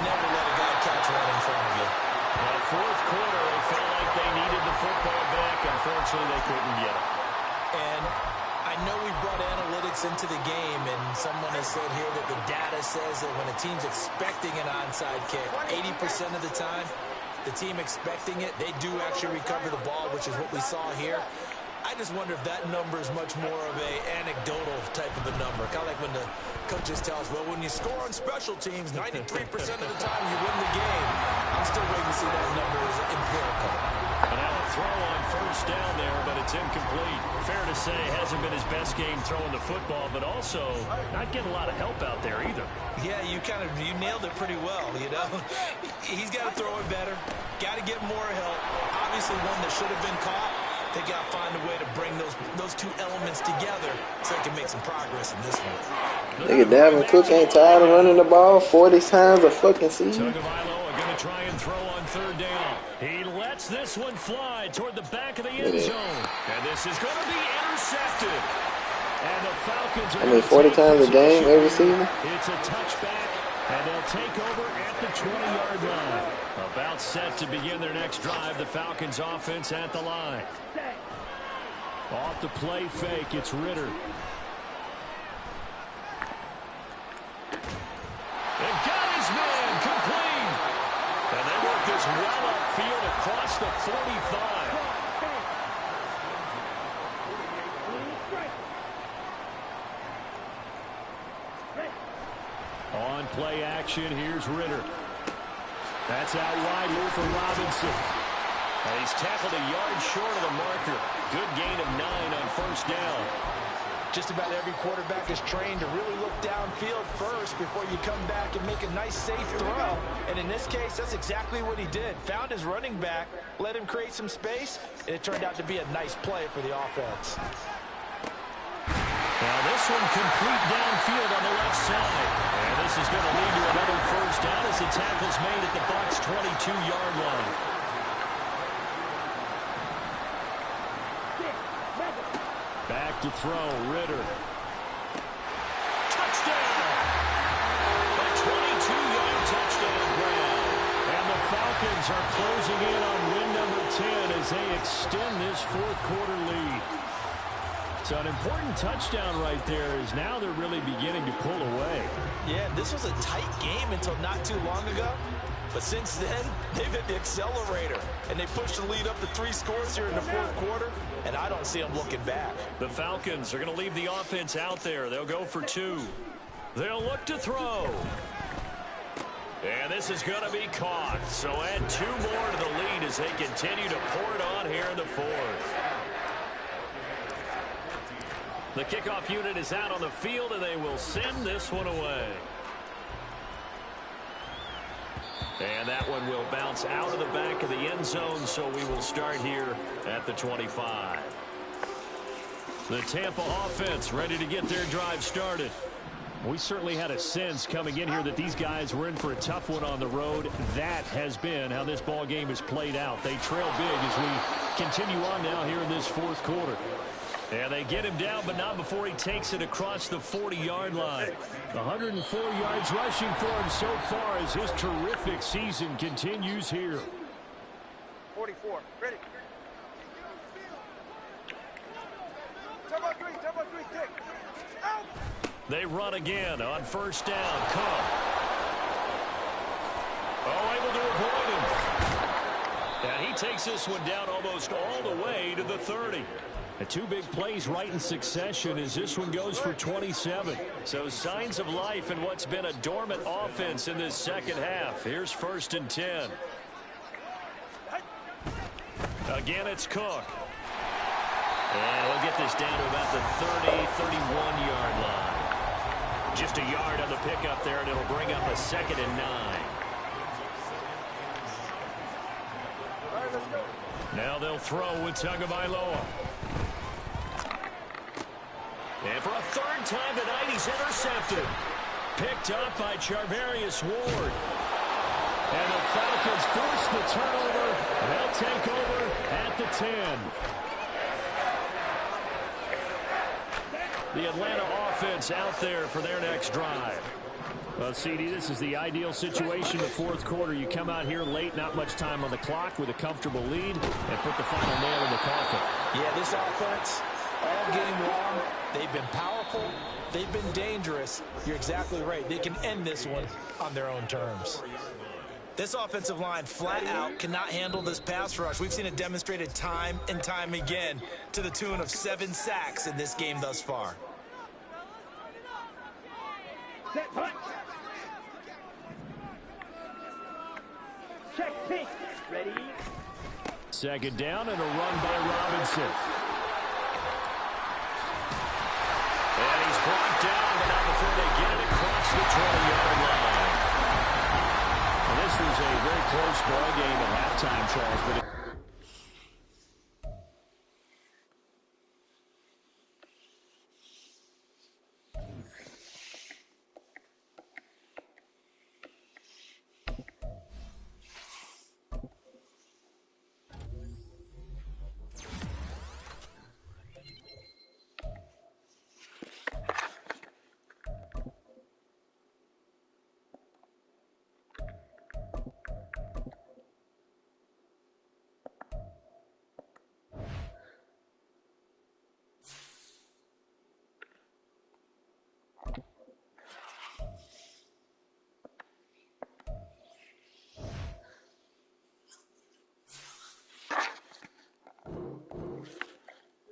Speaker 4: Never let a guy catch one in front of you.
Speaker 1: Well, 4th quarter, they felt like they needed the football back. Unfortunately, they couldn't get it.
Speaker 4: And I know we brought analytics into the game, and someone has said here that the data says that when a team's expecting an onside kick, 80% of the time, the team expecting it, they do actually recover the ball, which is what we saw here. I just wonder if that number is much more of a anecdotal type of a number. Kind of like when the coaches tell us, well, when you score on special teams, 93% of the time you win the game. I'm still waiting to see that number is empirical.
Speaker 1: And now a throw on 1st down there, but it's incomplete. Fair to say, hasn't been his best game throwing the football, but also not getting a lot of help out there either.
Speaker 4: Yeah, you nailed it pretty well, you know. He's got to throw it better. Got to get more help. Obviously one that should have been caught. They got to find a way to bring those 2 elements together so they can make some progress in this one.
Speaker 3: Nigga, Dalvin Cook ain't tired of running the ball 40 times a fucking season.
Speaker 1: Tagovailoa going to try and throw on 3rd down. He lets this one fly toward the back of the end zone. And this is going to be intercepted. And the Falcons are
Speaker 3: 40 times a game every season?
Speaker 1: It's a touchback, and they'll take over at the 20-yard line. About set to begin their next drive. The Falcons offense at the line. Off the play fake, it's Ritter. And got his man complete. And they work this well upfield across the 45. On play action, here's Ritter. That's out wide here for Robinson. And he's tackled a yard short of the marker. Good gain of 9 on 1st down.
Speaker 4: Just about every quarterback is trained to really look downfield first before you come back and make a nice, safe throw. And in this case, that's exactly what he did. Found his running back, let him create some space, and it turned out to be a nice play for the offense.
Speaker 1: Now this one complete downfield on the left side. And this is going to lead to another 1st down as the tackle's made at the Bucs' 22-yard line. Back to throw, Ritter. Touchdown! A 22-yard touchdown grab. And the Falcons are closing in on win number 10 as they extend this 4th quarter lead. So an important touchdown right there is now they're really beginning to pull away.
Speaker 4: Yeah, this was a tight game until not too long ago. But since then, they've hit the accelerator. And they pushed the lead up to 3 scores here in the fourth quarter. And I don't see them looking back.
Speaker 1: The Falcons are going to leave the offense out there. They'll go for 2. They'll look to throw. And this is going to be caught. So add 2 more to the lead as they continue to pour it on here in the fourth. The kickoff unit is out on the field, and they will send this one away. And that one will bounce out of the back of the end zone, so we will start here at the 25. The Tampa offense ready to get their drive started. We certainly had a sense coming in here that these guys were in for a tough one on the road. That has been how this ball game has played out. They trail big as we continue on now here in this fourth quarter. And they get him down, but not before he takes it across the 40-yard line. 104 yards rushing for him so far as his terrific season continues here.
Speaker 2: 44, ready. Tempo 3, kick. Out.
Speaker 1: They run again on first down. Cook. Oh, able to avoid him. And he takes this one down almost all the way to the 30. The 2 big plays right in succession as this one goes for 27. So signs of life in what's been a dormant offense in this second half. Here's 1st and 10. Again, it's Cook. And we'll get this down to about the 30, 31-yard line. Just a yard on the pickup there, and it'll bring up a 2nd and 9.
Speaker 2: All right, let's go.
Speaker 1: Now they'll throw with Tagovailoa. And for a 3rd time tonight, he's intercepted. Picked up by Charvarius Ward. And the Falcons force the turnover. They'll take over at the 10. The Atlanta offense out there for their next drive. Well, CD, this is the ideal situation in the fourth quarter. You come out here late, not much time on the clock with a comfortable lead, and put the final nail in the coffin.
Speaker 4: Yeah, this offense, all game long, they've been powerful, they've been dangerous. You're exactly right. They can end this one on their own terms. This offensive line flat out cannot handle this pass rush. We've seen it demonstrated time and time again to the tune of 7 sacks in this game thus far.
Speaker 2: Set, punt. Check, pink. Ready.
Speaker 1: 2nd down and a run by Robinson. And he's brought down, but not before they get it across the 20-yard line. And this was a very close ball game at halftime, Charles, but